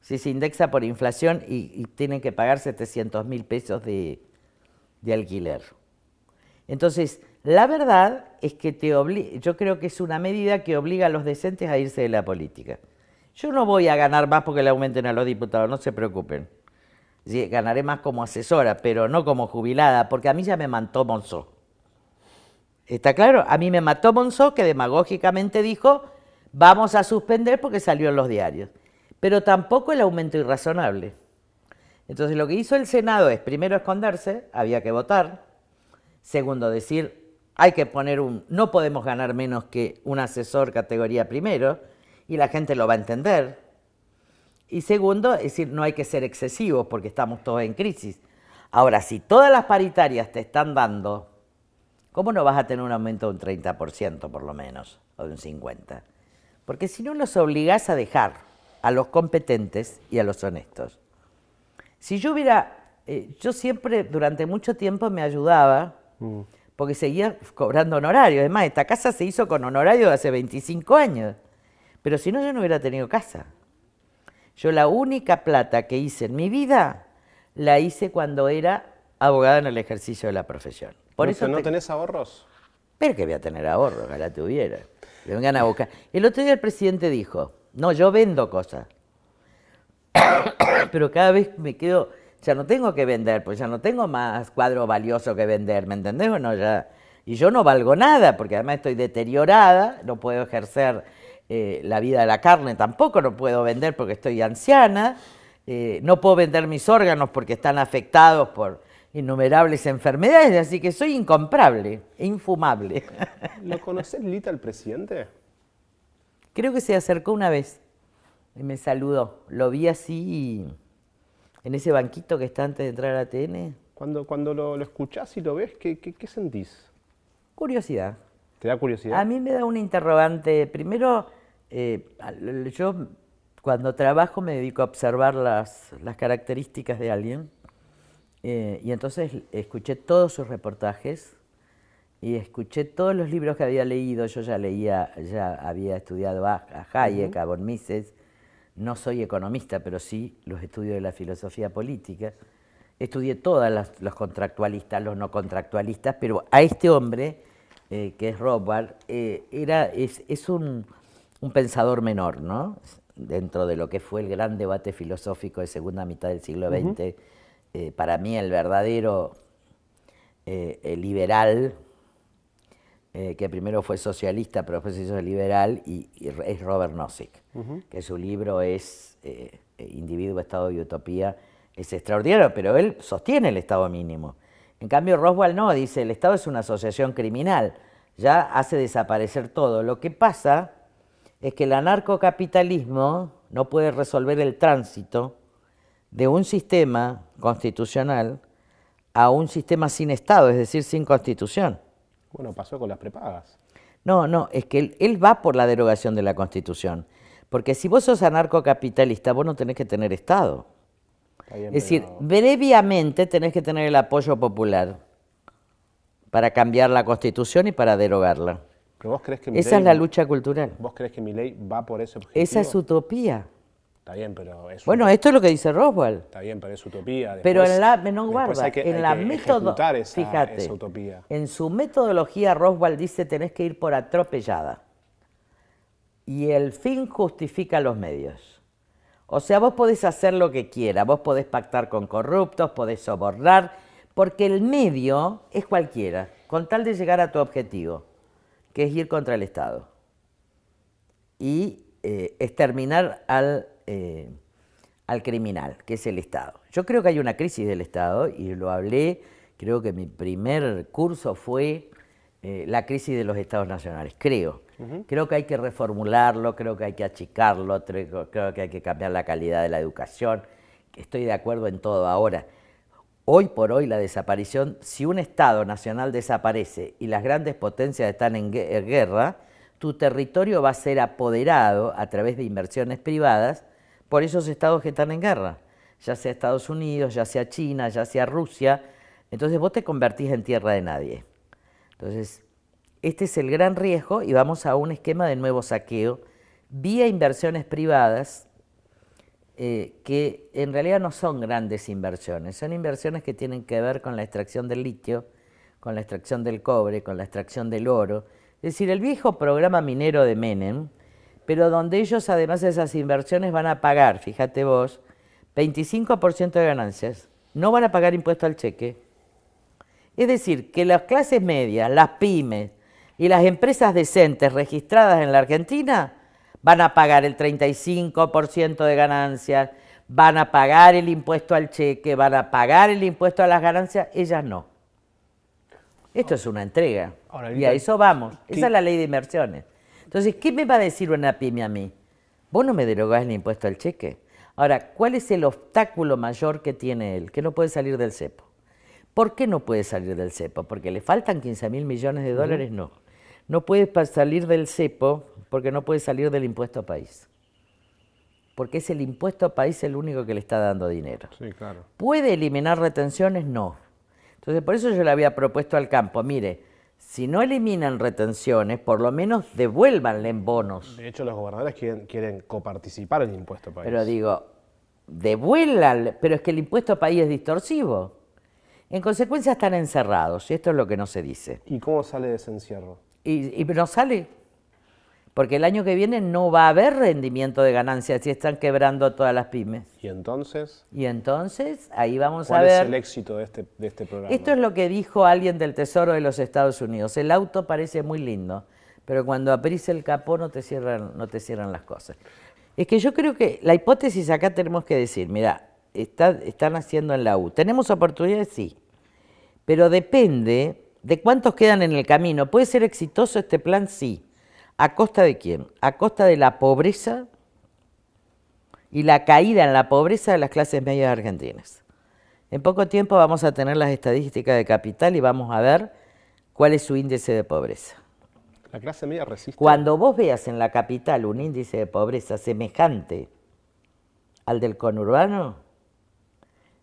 Si se indexa por inflación y tienen que pagar 700.000 pesos de alquiler. Entonces, la verdad es que yo creo que es una medida que obliga a los decentes a irse de la política. Yo no voy a ganar más porque le aumenten a los diputados, no se preocupen. Sí, ganaré más como asesora, pero no como jubilada, porque a mí ya me mató Monzó. ¿Está claro? A mí me mató Monzó, que demagógicamente dijo, vamos a suspender porque salió en los diarios. Pero tampoco el aumento irrazonable. Entonces lo que hizo el Senado es, primero, esconderse, había que votar. Segundo, decir, hay que poner no podemos ganar menos que un asesor categoría primero, y la gente lo va a entender. Y segundo, es decir, no hay que ser excesivos porque estamos todos en crisis. Ahora, si todas las paritarias te están dando, ¿cómo no vas a tener un aumento de un 30% por lo menos, o de un 50%? Porque si no los obligás a dejar a los competentes y a los honestos. Si yo yo siempre durante mucho tiempo me ayudaba, porque seguía cobrando honorarios. Además, esta casa se hizo con honorario de hace 25 años. Pero si no, yo no hubiera tenido casa. Yo la única plata que hice en mi vida, la hice cuando era abogada en el ejercicio de la profesión. Por eso ¿No tenés ahorros? Pero que voy a tener ahorros, ojalá tuviera. Que vengan a buscar. El otro día el presidente dijo, no, yo vendo cosas. Pero cada vez me quedo, ya no tengo que vender, pues ya no tengo más cuadro valioso que vender, ¿me entendés o no? Y yo no valgo nada, porque además estoy deteriorada, no puedo ejercer la vida de la carne tampoco, no puedo vender porque estoy anciana, no puedo vender mis órganos porque están afectados por innumerables enfermedades, así que soy incomprable, infumable. ¿Lo conocés, Lita, al presidente? Creo que se acercó una vez y me saludó. Lo vi así en ese banquito que está antes de entrar a ATN. Cuando lo escuchás y lo ves, ¿qué sentís? Curiosidad. ¿Te da curiosidad? A mí me da un interrogante. Primero, yo cuando trabajo me dedico a observar las características de alguien. Y entonces escuché todos sus reportajes y escuché todos los libros que había leído. Yo ya había estudiado a Hayek, a von Mises. No soy economista, pero sí los estudios de la filosofía política. Estudié todos los contractualistas, los no contractualistas, pero a este hombre, que es Rothbard, es un pensador menor, ¿no? Dentro de lo que fue el gran debate filosófico de segunda mitad del siglo XX, para mí el verdadero liberal, que primero fue socialista, pero después se hizo liberal, y es Robert Nozick, que su libro es Individuo, Estado y Utopía, es extraordinario, pero él sostiene el Estado mínimo. En cambio, Rothbard no, dice, el Estado es una asociación criminal, ya hace desaparecer todo. Lo que pasa es que el anarcocapitalismo no puede resolver el tránsito de un sistema constitucional a un sistema sin Estado, es decir, sin Constitución. Bueno, pasó con las prepagas. No, es que él va por la derogación de la Constitución, Porque si vos sos anarcocapitalista, vos no tenés que tener Estado. Está bien, Es decir, pero previamente tenés que tener el apoyo popular para cambiar la Constitución y para derogarla. vos crees que Esa es la lucha cultural. ¿Vos crees que Milei va por ese objetivo? Esa es utopía. Está bien, pero es Bueno, esto es lo que dice Roswell. Está bien, pero es utopía. Pero Después- en la, no después guarda, hay que en la método, ejecutar esa fíjate, utopía. en su metodología Roswell dice tenés que ir por atropellada. Y el fin justifica los medios. O sea, vos podés hacer lo que quieras, vos podés pactar con corruptos, podés sobornar, porque el medio es cualquiera, con tal de llegar a tu objetivo, que es ir contra el Estado y exterminar al criminal, que es el Estado. Yo creo que hay una crisis del Estado, y lo hablé, creo que mi primer curso fue la crisis de los Estados nacionales, creo. Creo que hay que reformularlo, creo que hay que achicarlo, creo que hay que cambiar la calidad de la educación. Estoy de acuerdo en todo. Ahora, hoy por hoy la desaparición, si un Estado nacional desaparece y las grandes potencias están en guerra, tu territorio va a ser apoderado a través de inversiones privadas por esos estados que están en guerra, ya sea Estados Unidos, ya sea China, ya sea Rusia. Entonces vos te convertís en tierra de nadie. Entonces, este es el gran riesgo y vamos a un esquema de nuevo saqueo vía inversiones privadas que en realidad no son grandes inversiones, son inversiones que tienen que ver con la extracción del litio, con la extracción del cobre, con la extracción del oro. Es decir, el viejo programa minero de Menem, pero donde ellos además de esas inversiones van a pagar, fíjate vos, 25% de ganancias, no van a pagar impuesto al cheque. Es decir, que las clases medias, las pymes y las empresas decentes registradas en la Argentina van a pagar el 35% de ganancias, van a pagar el impuesto al cheque, van a pagar el impuesto a las ganancias, ellas no. Esto es una entrega. Ahora, Y a eso vamos. ¿qué? Esa es la ley de inversiones. Entonces, ¿qué me va a decir una pyme a mí? Vos no me derogás el impuesto al cheque. Ahora, ¿cuál es el obstáculo mayor que tiene él? Que no puede salir del cepo. ¿Por qué no puede salir del cepo? ¿Porque le faltan 15.000 millones de dólares? No. No puede salir del cepo porque no puede salir del impuesto país. Porque es el impuesto país el único que le está dando dinero. Sí, claro. ¿Puede eliminar retenciones? No. Entonces, por eso yo le había propuesto al campo, mire, si no eliminan retenciones, por lo menos devuélvanle en bonos. De hecho, los gobernadores quieren coparticipar en el impuesto país. Pero digo, devuélvanle, pero es que el impuesto país es distorsivo. En consecuencia están encerrados, y esto es lo que no se dice. ¿Y cómo sale de ese encierro? Y no sale, porque el año que viene no va a haber rendimiento de ganancias si están quebrando todas las pymes. ¿Y entonces? Y entonces ahí vamos a ¿Cuál ver. es el éxito de este programa? Esto es lo que dijo alguien del Tesoro de los Estados Unidos. El auto parece muy lindo, pero cuando abrís el capó no te cierran las cosas. Es que yo creo que la hipótesis acá tenemos que decir, mira, están haciendo en la U. ¿Tenemos oportunidades? Sí. Pero depende de cuántos quedan en el camino. ¿Puede ser exitoso este plan? Sí. ¿A costa de quién? A costa de la pobreza y la caída en la pobreza de las clases medias argentinas. En poco tiempo vamos a tener las estadísticas de Capital y vamos a ver cuál es su índice de pobreza. La clase media resiste. Cuando vos veas en la Capital un índice de pobreza semejante al del conurbano,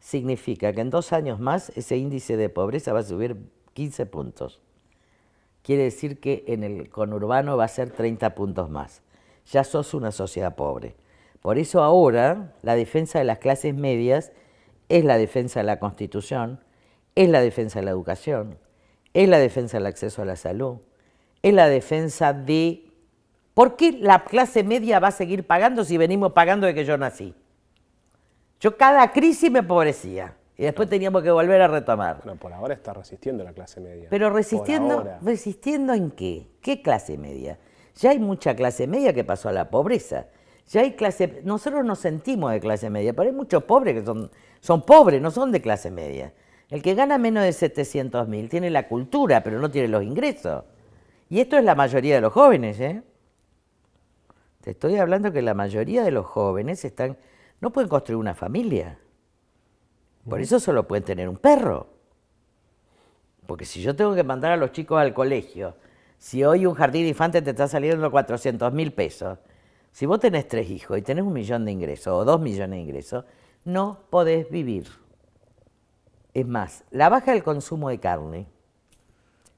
significa que en 2 años más ese índice de pobreza va a subir 15 puntos. Quiere decir que en el conurbano va a ser 30 puntos más. Ya sos una sociedad pobre. Por eso ahora la defensa de las clases medias es la defensa de la Constitución, es la defensa de la educación, es la defensa del acceso a la salud, es la defensa de... ¿Por qué la clase media va a seguir pagando si venimos pagando desde que yo nací? Yo cada crisis me empobrecía y después teníamos que volver a retomar. Bueno, por ahora está resistiendo la clase media. Pero Por resistiendo, ahora. ¿resistiendo en qué? ¿Qué clase media? Ya hay mucha clase media que pasó a la pobreza. Ya hay clase, nosotros nos sentimos de clase media, pero hay muchos pobres que son pobres, no son de clase media. El que gana menos de 700.000 tiene la cultura, pero no tiene los ingresos. Y esto es la mayoría de los jóvenes, ¿eh? Te estoy hablando que la mayoría de los jóvenes no pueden construir una familia. Por eso solo pueden tener un perro. Porque si yo tengo que mandar a los chicos al colegio, si hoy un jardín de infantes te está saliendo 400.000 pesos, Si vos tenés 3 hijos y tenés 1 millón de ingresos o 2 millones de ingresos, no podés vivir. Es más, la baja del consumo de carne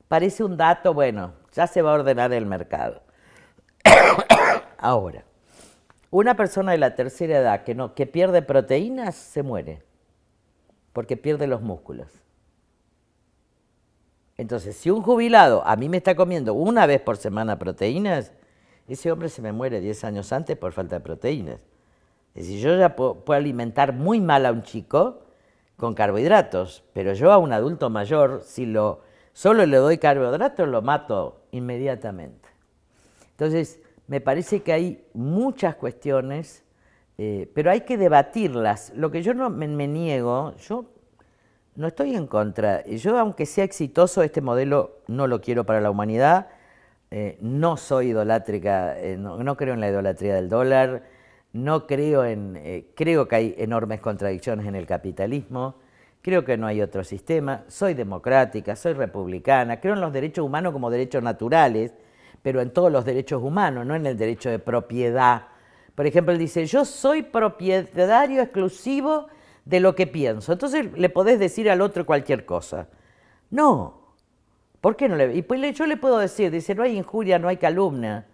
parece un dato, bueno, ya se va a ordenar el mercado. Ahora, una persona de la tercera edad que pierde proteínas se muere, porque pierde los músculos. Entonces, si un jubilado a mí me está comiendo 1 vez por semana proteínas, ese hombre se me muere 10 años antes por falta de proteínas. Es decir, yo ya puedo alimentar muy mal a un chico con carbohidratos, pero yo a un adulto mayor, si solo le doy carbohidratos, lo mato inmediatamente. Entonces, me parece que hay muchas cuestiones, pero hay que debatirlas. Lo que yo no me niego, yo no estoy en contra. Yo, aunque sea exitoso, este modelo no lo quiero para la humanidad. No soy idolátrica, no creo en la idolatría del dólar, no creo creo que hay enormes contradicciones en el capitalismo, creo que no hay otro sistema, soy democrática, soy republicana, creo en los derechos humanos como derechos naturales, pero en todos los derechos humanos, no en el derecho de propiedad. Por ejemplo, él dice, yo soy propietario exclusivo de lo que pienso, entonces le podés decir al otro cualquier cosa. No. ¿Por qué no le...? Y pues yo le puedo decir, dice, no hay injuria, no hay calumnia.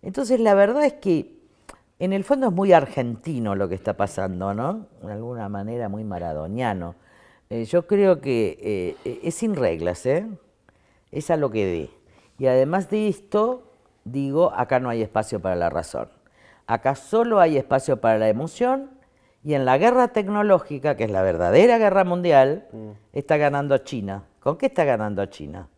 Entonces, la verdad es que, en el fondo es muy argentino lo que está pasando, ¿no? De alguna manera muy maradoniano. Yo creo que es sin reglas, ¿eh? Es a lo que dé. Y además de esto, digo, acá no hay espacio para la razón. Acá solo hay espacio para la emoción, y en la guerra tecnológica, que es la verdadera guerra mundial, está ganando China. ¿Con qué está ganando China?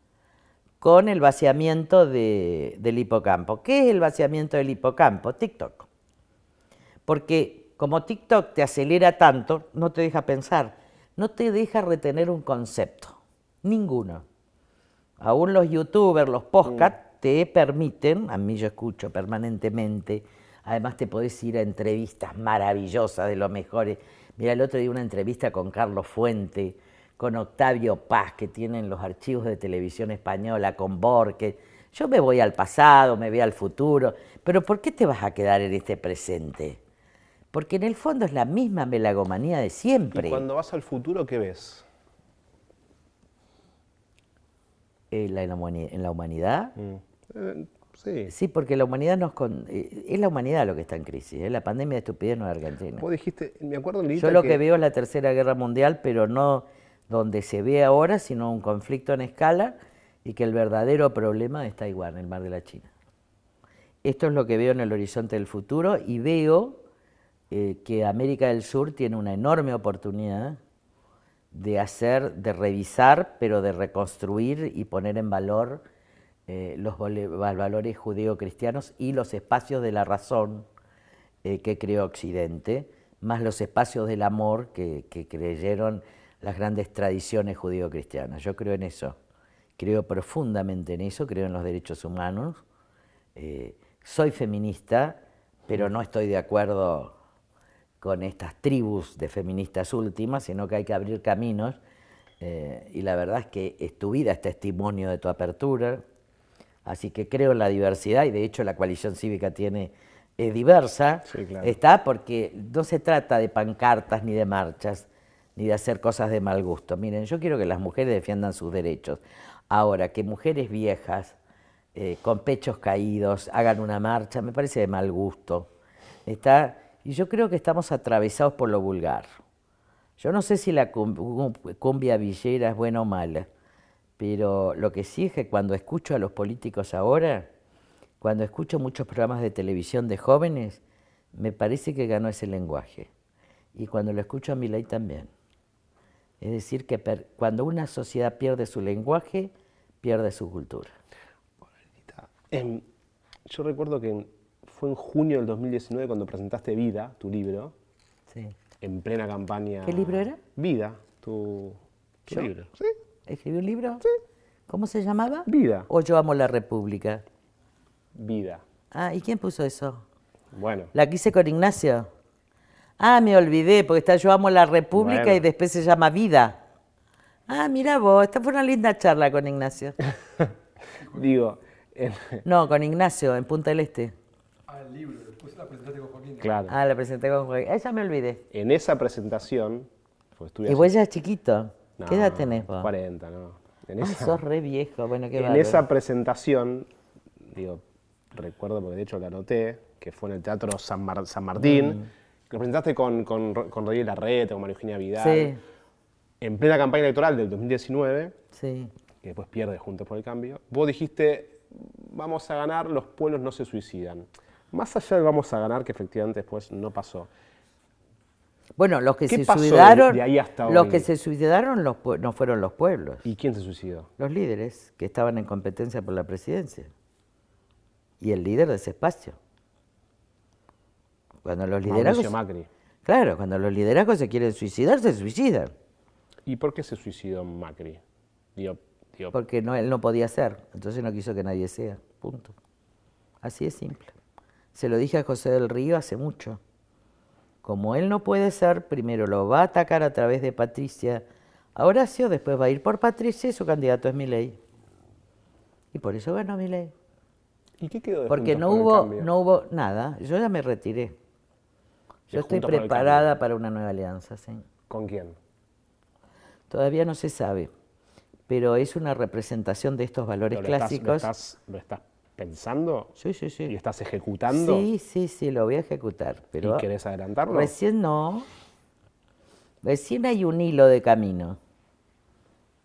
Con el vaciamiento del hipocampo. ¿Qué es el vaciamiento del hipocampo? TikTok. Porque como TikTok te acelera tanto, no te deja pensar, no te deja retener un concepto, ninguno. Aún los youtubers, los podcasts, te permiten, a mí yo escucho permanentemente, además te podés ir a entrevistas maravillosas de los mejores. Mira, el otro día una entrevista con Carlos Fuente, con Octavio Paz, que tienen los archivos de televisión española, con Borges. Yo me voy al pasado, me voy al futuro, pero ¿por qué te vas a quedar en este presente? Porque en el fondo es la misma melagomanía de siempre. ¿Y cuando vas al futuro, qué ves? ¿En la humanidad? Sí. Sí, porque la humanidad es la humanidad lo que está en crisis, ¿eh? La pandemia de estupidez no es Argentina. Vos dijiste, me acuerdo, Lilita, yo lo que veo es la Tercera Guerra Mundial, pero no donde se ve ahora, sino un conflicto en escala, y que el verdadero problema está Taiwán, el mar de la China. Esto es lo que veo en el horizonte del futuro, y veo que América del Sur tiene una enorme oportunidad de revisar, pero de reconstruir y poner en valor los valores judeo-cristianos y los espacios de la razón que creó Occidente, más los espacios del amor que creyeron las grandes tradiciones judeo-cristianas. Yo creo en eso, creo profundamente en eso, creo en los derechos humanos. Soy feminista, pero no estoy de acuerdo con estas tribus de feministas últimas, sino que hay que abrir caminos, y la verdad es que tu vida es testimonio de tu apertura, así que creo en la diversidad, y de hecho la coalición cívica es diversa, sí, claro. Está porque no se trata de pancartas ni de marchas, ni de hacer cosas de mal gusto. Miren, yo quiero que las mujeres defiendan sus derechos. Ahora, que mujeres viejas, con pechos caídos, hagan una marcha, me parece de mal gusto. Y yo creo que estamos atravesados por lo vulgar. Yo no sé si la cumbia villera es buena o mala, pero lo que sí es que cuando escucho a los políticos ahora, cuando escucho muchos programas de televisión de jóvenes, me parece que ganó ese lenguaje. Y cuando lo escucho a Milei también. Es decir, que cuando una sociedad pierde su lenguaje, pierde su cultura. Yo recuerdo que fue en junio del 2019 cuando presentaste Vida, tu libro, Sí. en plena campaña. ¿Qué libro era? Vida, tu libro. ¿Sí? ¿Escribí un libro? Sí. ¿Cómo se llamaba? Vida. ¿O Yo amo la República? Vida. Ah, ¿y quién puso eso? Bueno. ¿La quise con Ignacio? Ah, me olvidé, porque está Yo amo la República, Bueno. y después se llama Vida. Ah, mira vos, esta fue una linda charla con Ignacio. Digo, No, con Ignacio, en Punta del Este. Ah, el libro. Después la presentaste con Joaquín. Claro. Ah, la presenté con Joaquín. Esa me olvidé. En esa presentación, pues estuve Y vos ya es chiquito. No, ¿Qué edad tenés vos? 40, ¿no? En Ah, esa, sos re viejo. Bueno, qué en bárbaro. esa presentación, digo, recuerdo porque de hecho la anoté, que fue en el Teatro San Martín, que lo presentaste con Rodríguez Larreta, con María Eugenia Vidal, Sí, en plena campaña electoral del 2019, sí. que después pierde Juntos por el Cambio. Vos dijiste, vamos a ganar, los pueblos no se suicidan. Más allá de vamos a ganar, que efectivamente después no pasó. Bueno, los que ¿Qué se pasó suicidaron, de ahí hasta los hoy? que se suicidaron no fueron los pueblos, ¿Y quién se suicidó? los líderes que estaban en competencia por la presidencia. Y el líder de ese espacio. Cuando los liderazgos, Mauricio Macri. claro, cuando los liderazgos se quieren suicidar, se suicidan. ¿Y por qué se suicidó Macri? Digo, Porque no, él no podía ser, entonces no quiso que nadie sea, punto. Así de simple. Se lo dije a José del Río hace mucho. Como él no puede ser, primero lo va a atacar a través de Patricia a Horacio, después va a ir por Patricia y su candidato es Milei. Y por eso ganó Milei. ¿Y qué quedó de Porque Juntos por el Cambio? no hubo nada, yo ya me retiré. Yo estoy Juntos por el preparada Cambio. para una nueva alianza, sí. ¿Con quién? Todavía no se sabe, pero es una representación de estos valores ¿Pero clásicos. ¿Lo estás pensando? Sí, sí, sí. ¿Y estás ejecutando? Sí, lo voy a ejecutar. Pero ¿Y querés adelantarlo? recién no. Recién hay un hilo de camino.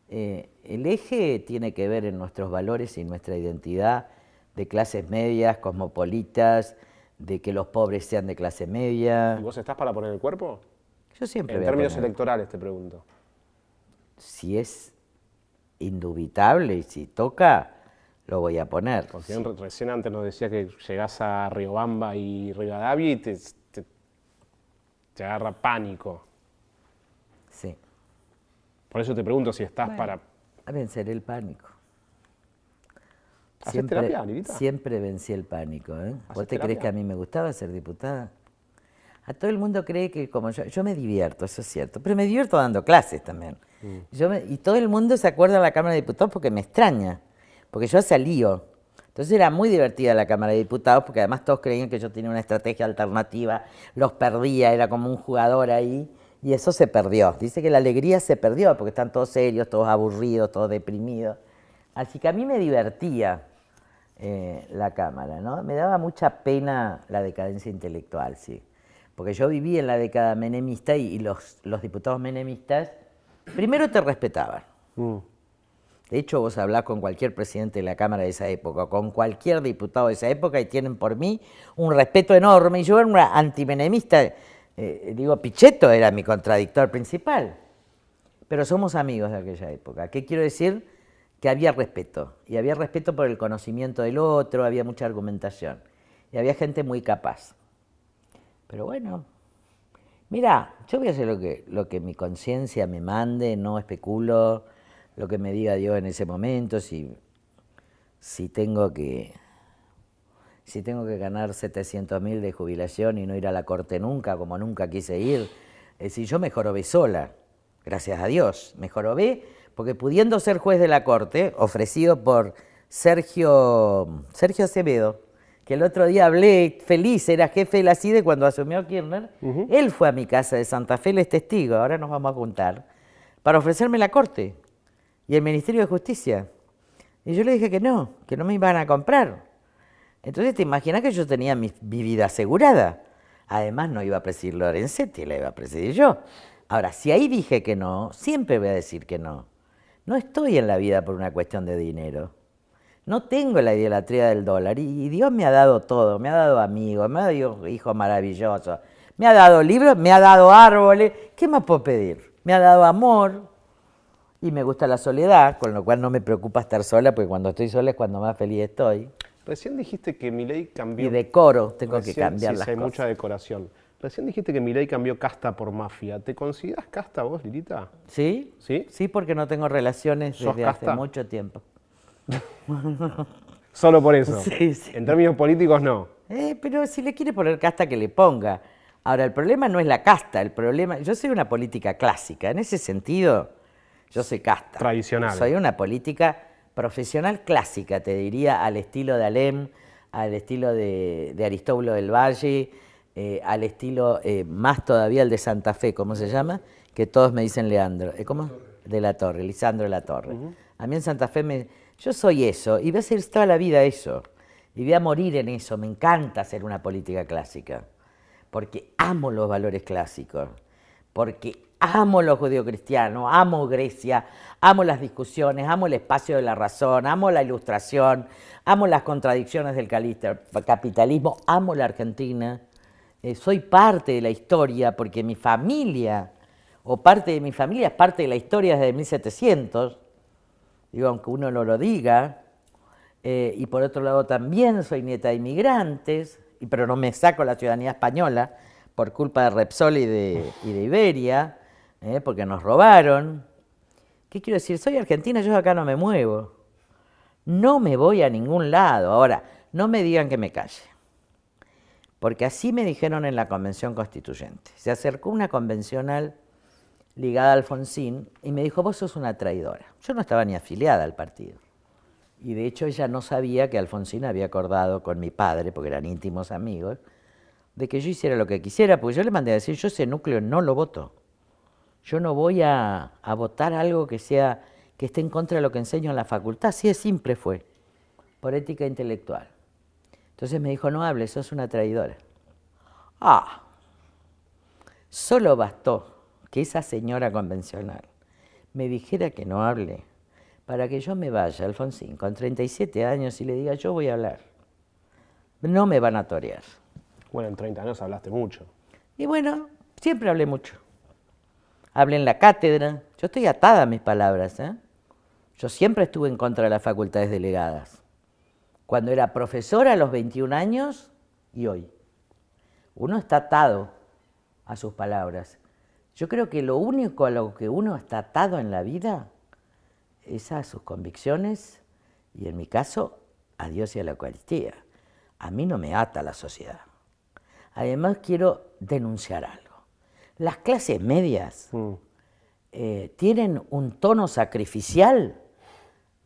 El eje tiene que ver en nuestros valores y nuestra identidad de clases medias, cosmopolitas, de que los pobres sean de clase media. ¿Y vos estás para poner el cuerpo? Yo siempre En voy a términos poner. electorales te pregunto. Si es indubitable y si toca, lo voy a poner. Porque recién antes nos decía que llegás a Riobamba y Rivadavia y te agarra pánico. Sí. Por eso te pregunto si estás para... A vencer el pánico. ¿Haces terapia, Lilita? Siempre vencí el pánico. ¿Eh? ¿Vos ¿Haces te crees terapia? que a mí me gustaba ser diputada? A todo el mundo cree que como yo me divierto, eso es cierto, pero me divierto dando clases también. Y todo el mundo se acuerda de la Cámara de Diputados porque me extraña, porque yo hacía lío. Entonces era muy divertida la Cámara de Diputados porque además todos creían que yo tenía una estrategia alternativa, los perdía, era como un jugador ahí. Y eso se perdió. Dice que la alegría se perdió porque están todos serios, todos aburridos, todos deprimidos. Así que a mí me divertía la Cámara, ¿no? Me daba mucha pena la decadencia intelectual, sí. Porque yo viví en la década menemista y los diputados menemistas primero te respetaban. De hecho, vos hablás con cualquier presidente de la Cámara de esa época, con cualquier diputado de esa época y tienen por mí un respeto enorme. Y yo era una antimenemista. Digo, Pichetto era mi contradictor principal, pero somos amigos de aquella época. ¿Qué quiero decir? Que había respeto, y había respeto por el conocimiento del otro, había mucha argumentación, y había gente muy capaz. Pero bueno, mira, yo voy a hacer lo que mi conciencia me mande, no especulo, lo que me diga Dios en ese momento, si tengo que ganar 700.000 de jubilación y no ir a la corte nunca, como nunca quise ir, si yo me jorobé sola, gracias a Dios, me jorobé porque pudiendo ser juez de la corte, ofrecido por Sergio Acevedo, que el otro día hablé feliz, era jefe de la CIDE cuando asumió Kirchner, él fue a mi casa de Santa Fe, él es testigo, ahora nos vamos a juntar, para ofrecerme la corte y el Ministerio de Justicia. Y yo le dije que no me iban a comprar. Entonces te imaginas que yo tenía mi vida asegurada. Además no iba a presidir Lorenzetti, la iba a presidir yo. Ahora, si ahí dije que no, siempre voy a decir que no. No estoy en la vida por una cuestión de dinero. No tengo la idolatría del dólar y Dios me ha dado todo, me ha dado amigos, me ha dado hijos maravillosos, me ha dado libros, me ha dado árboles, ¿qué más puedo pedir? Me ha dado amor y me gusta la soledad, con lo cual no me preocupa estar sola, porque cuando estoy sola es cuando más feliz estoy. Recién dijiste que Milei cambió... Y decoro, tengo que cambiar sí, las hay cosas. mucha decoración. Recién dijiste que Milei cambió casta por mafia. ¿Te considerás casta vos, Lilita? ¿Sí? ¿Sí? Sí, porque no tengo relaciones ¿Sos desde hace casta? mucho tiempo. Solo por eso. Sí, sí. En términos políticos, no. Pero si le quiere poner casta, que le ponga. Ahora, el problema no es la casta, el problema... Yo soy una política clásica, en ese sentido, yo soy casta. Tradicional. Soy una política profesional clásica, te diría, al estilo de Alem, al estilo de Aristóbulo del Valle, al estilo más todavía el de Santa Fe, ¿cómo se llama? Que todos me dicen Leandro. ¿Cómo? De la Torre, Lisandro de la Torre. A mí en Santa Fe yo soy eso, y voy a ser toda la vida eso. Y voy a morir en eso. Me encanta hacer una política clásica, porque amo los valores clásicos, porque amo los judeocristianos, amo Grecia, amo las discusiones, amo el espacio de la razón, amo la ilustración, amo las contradicciones del capitalismo, amo la Argentina. Soy parte de la historia porque mi familia, o parte de mi familia, es parte de la historia desde 1700, digo, aunque uno no lo diga, y por otro lado también soy nieta de inmigrantes, pero no me saco la ciudadanía española por culpa de Repsol y de Iberia, porque nos robaron. ¿Qué quiero decir? Soy argentina, yo acá no me muevo. No me voy a ningún lado. Ahora, no me digan que me calle, porque así me dijeron en la Convención Constituyente. Se acercó una convencional ligada a Alfonsín y me dijo, vos sos una traidora. Yo no estaba ni afiliada al partido. Y de hecho ella no sabía que Alfonsín había acordado con mi padre, porque eran íntimos amigos, de que yo hiciera lo que quisiera, porque yo le mandé a decir, yo ese núcleo no lo voto. Yo no voy a votar algo que esté en contra de lo que enseño en la facultad. Así de simple fue, por ética intelectual. Entonces me dijo, no hables, sos una traidora. Solo bastó que esa señora convencional me dijera que no hable para que yo me vaya, Alfonsín, con 37 años y le diga, yo voy a hablar. No me van a torear. Bueno, en 30 años hablaste mucho. Y bueno, siempre hablé mucho. Hablé en la cátedra. Yo estoy atada a mis palabras, ¿eh? Yo siempre estuve en contra de las facultades delegadas. Cuando era profesora a los 21 años y hoy. Uno está atado a sus palabras. Yo creo que lo único a lo que uno está atado en la vida es a sus convicciones y, en mi caso, a Dios y a la Eucaristía. A mí no me ata la sociedad. Además, quiero denunciar algo. Las clases medias tienen un tono sacrificial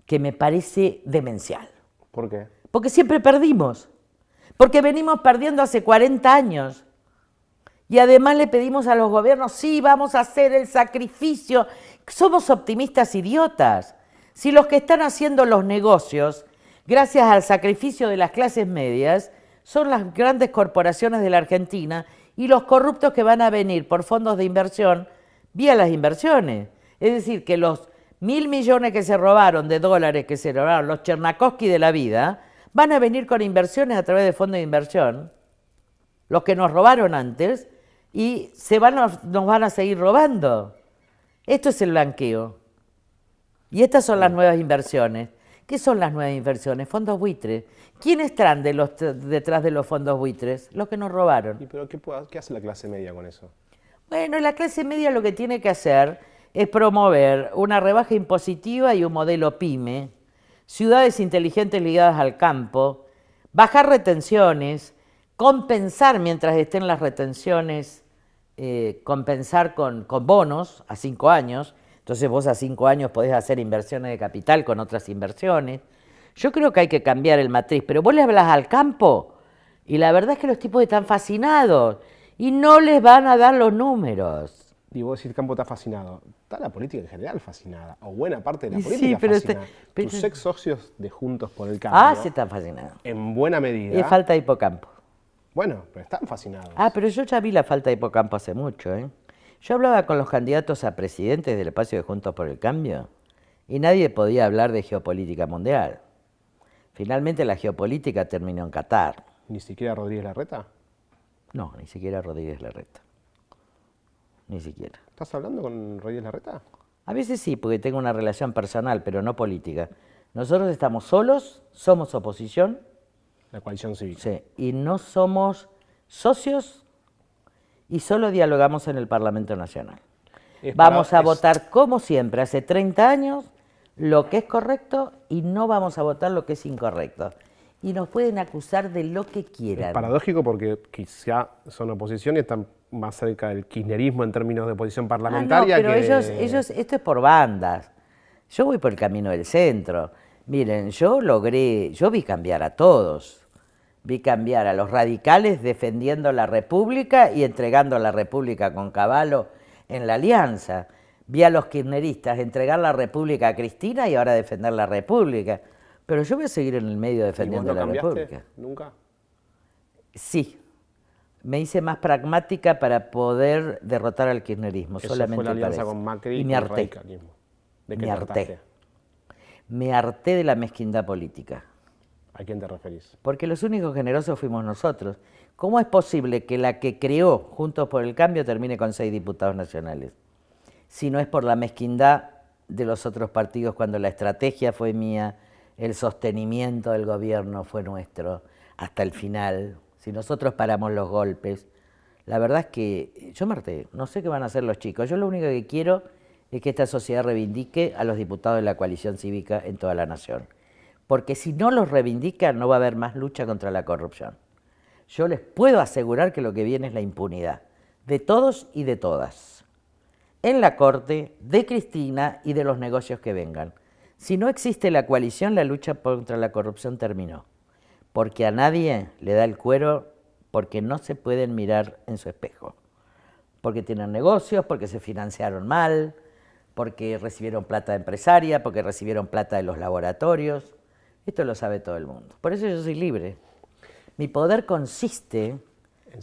que me parece demencial. ¿Por qué? Porque siempre perdimos. Porque venimos perdiendo hace 40 años. Y además le pedimos a los gobiernos, sí, vamos a hacer el sacrificio. Somos optimistas idiotas. Si los que están haciendo los negocios, gracias al sacrificio de las clases medias, son las grandes corporaciones de la Argentina y los corruptos que van a venir por fondos de inversión vía las inversiones. Es decir, que los 1.000 millones que se robaron de dólares, que se robaron los Chernakovsky de la vida, van a venir con inversiones a través de fondos de inversión, los que nos robaron antes, y nos van a seguir robando. Esto es el blanqueo. Y estas son las nuevas inversiones. ¿Qué son las nuevas inversiones? Fondos buitres. ¿Quiénes están detrás de los fondos buitres? Los que nos robaron. ¿Y pero qué hace la clase media con eso? Bueno, la clase media lo que tiene que hacer es promover una rebaja impositiva y un modelo PYME, ciudades inteligentes ligadas al campo, bajar retenciones, compensar mientras estén las retenciones, compensar con bonos a 5 años. Entonces vos a 5 años podés hacer inversiones de capital con otras inversiones. Yo creo que hay que cambiar el matriz, pero vos le hablas al campo y la verdad es que los tipos están fascinados y no les van a dar los números. Y vos decís, el campo está fascinado. Está la política en general fascinada, o buena parte de la política fascinada. Tus ex socios de Juntos por el Cambio. Sí están fascinados. En buena medida. Es falta de hipocampo. Bueno, pero están fascinados. Pero yo ya vi la falta de hipocampo hace mucho, ¿eh? Yo hablaba con los candidatos a presidentes del espacio de Juntos por el Cambio y nadie podía hablar de geopolítica mundial. Finalmente la geopolítica terminó en Qatar. ¿Ni siquiera Rodríguez Larreta? No, ni siquiera Rodríguez Larreta. Ni siquiera. ¿Estás hablando con Rodríguez Larreta? A veces sí, porque tengo una relación personal, pero no política. Nosotros estamos solos, somos oposición. La coalición cívica. Sí, y no somos socios y solo dialogamos en el Parlamento Nacional. Vamos a votar como siempre, hace 30 años, lo que es correcto y no vamos a votar lo que es incorrecto. Y nos pueden acusar de lo que quieran. Es paradójico porque quizá son oposición y están más cerca del kirchnerismo en términos de posición parlamentaria. No, pero ellos, esto es por bandas. Yo voy por el camino del centro. Miren, yo vi cambiar a todos. Vi cambiar a los radicales defendiendo la República y entregando la República con Cavallo en la Alianza. Vi a los kirchneristas entregar la República a Cristina y ahora defender la República. Pero yo voy a seguir en el medio defendiendo la República. ¿Nunca? Sí. Me hice más pragmática para poder derrotar al kirchnerismo. Eso solamente fue la alianza para eso. con Macri y me y el harté. radicalismo. ¿De qué trataste? Me harté de la mezquindad política. ¿A quién te referís? Porque los únicos generosos fuimos nosotros. ¿Cómo es posible que la que creó Juntos por el Cambio termine con 6 diputados nacionales? Si no es por la mezquindad de los otros partidos cuando la estrategia fue mía, el sostenimiento del gobierno fue nuestro hasta el final. Si nosotros paramos los golpes, la verdad es que yo me harté, no sé qué van a hacer los chicos. Yo lo único que quiero es que esta sociedad reivindique a los diputados de la coalición cívica en toda la nación. Porque si no los reivindica, no va a haber más lucha contra la corrupción. Yo les puedo asegurar que lo que viene es la impunidad, de todos y de todas, en la Corte, de Cristina y de los negocios que vengan. Si no existe la coalición, la lucha contra la corrupción terminó. Porque a nadie le da el cuero, porque no se pueden mirar en su espejo. Porque tienen negocios, porque se financiaron mal, porque recibieron plata de empresaria, porque recibieron plata de los laboratorios. Esto lo sabe todo el mundo. Por eso yo soy libre. Mi poder consiste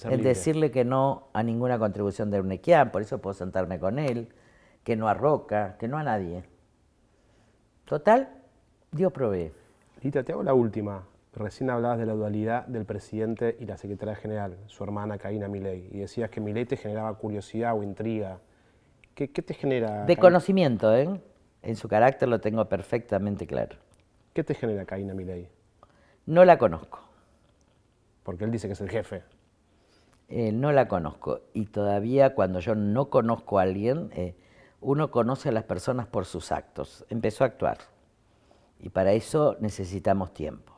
en decirle que no a ninguna contribución de Urnequian, por eso puedo sentarme con él, que no a Roca, que no a nadie. Total, Dios provee. Lita, te hago la última. Recién hablabas de la dualidad del presidente y la secretaria general, su hermana Karina Milei, y decías que Milei te generaba curiosidad o intriga. ¿Qué te genera? De conocimiento, ¿eh? En su carácter lo tengo perfectamente claro. ¿Qué te genera Karina Milei? No la conozco. Porque él dice que es el jefe. No la conozco. Y todavía cuando yo no conozco a alguien, uno conoce a las personas por sus actos. Empezó a actuar. Y para eso necesitamos tiempo.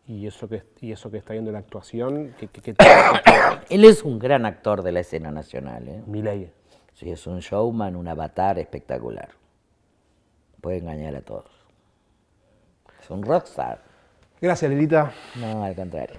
¿Y eso que está viendo en la actuación? Él es un gran actor de la escena nacional, ¿eh? Milei. Sí, es un showman, un avatar espectacular. Puede engañar a todos. Es un rockstar. Gracias, Lilita. No, al contrario.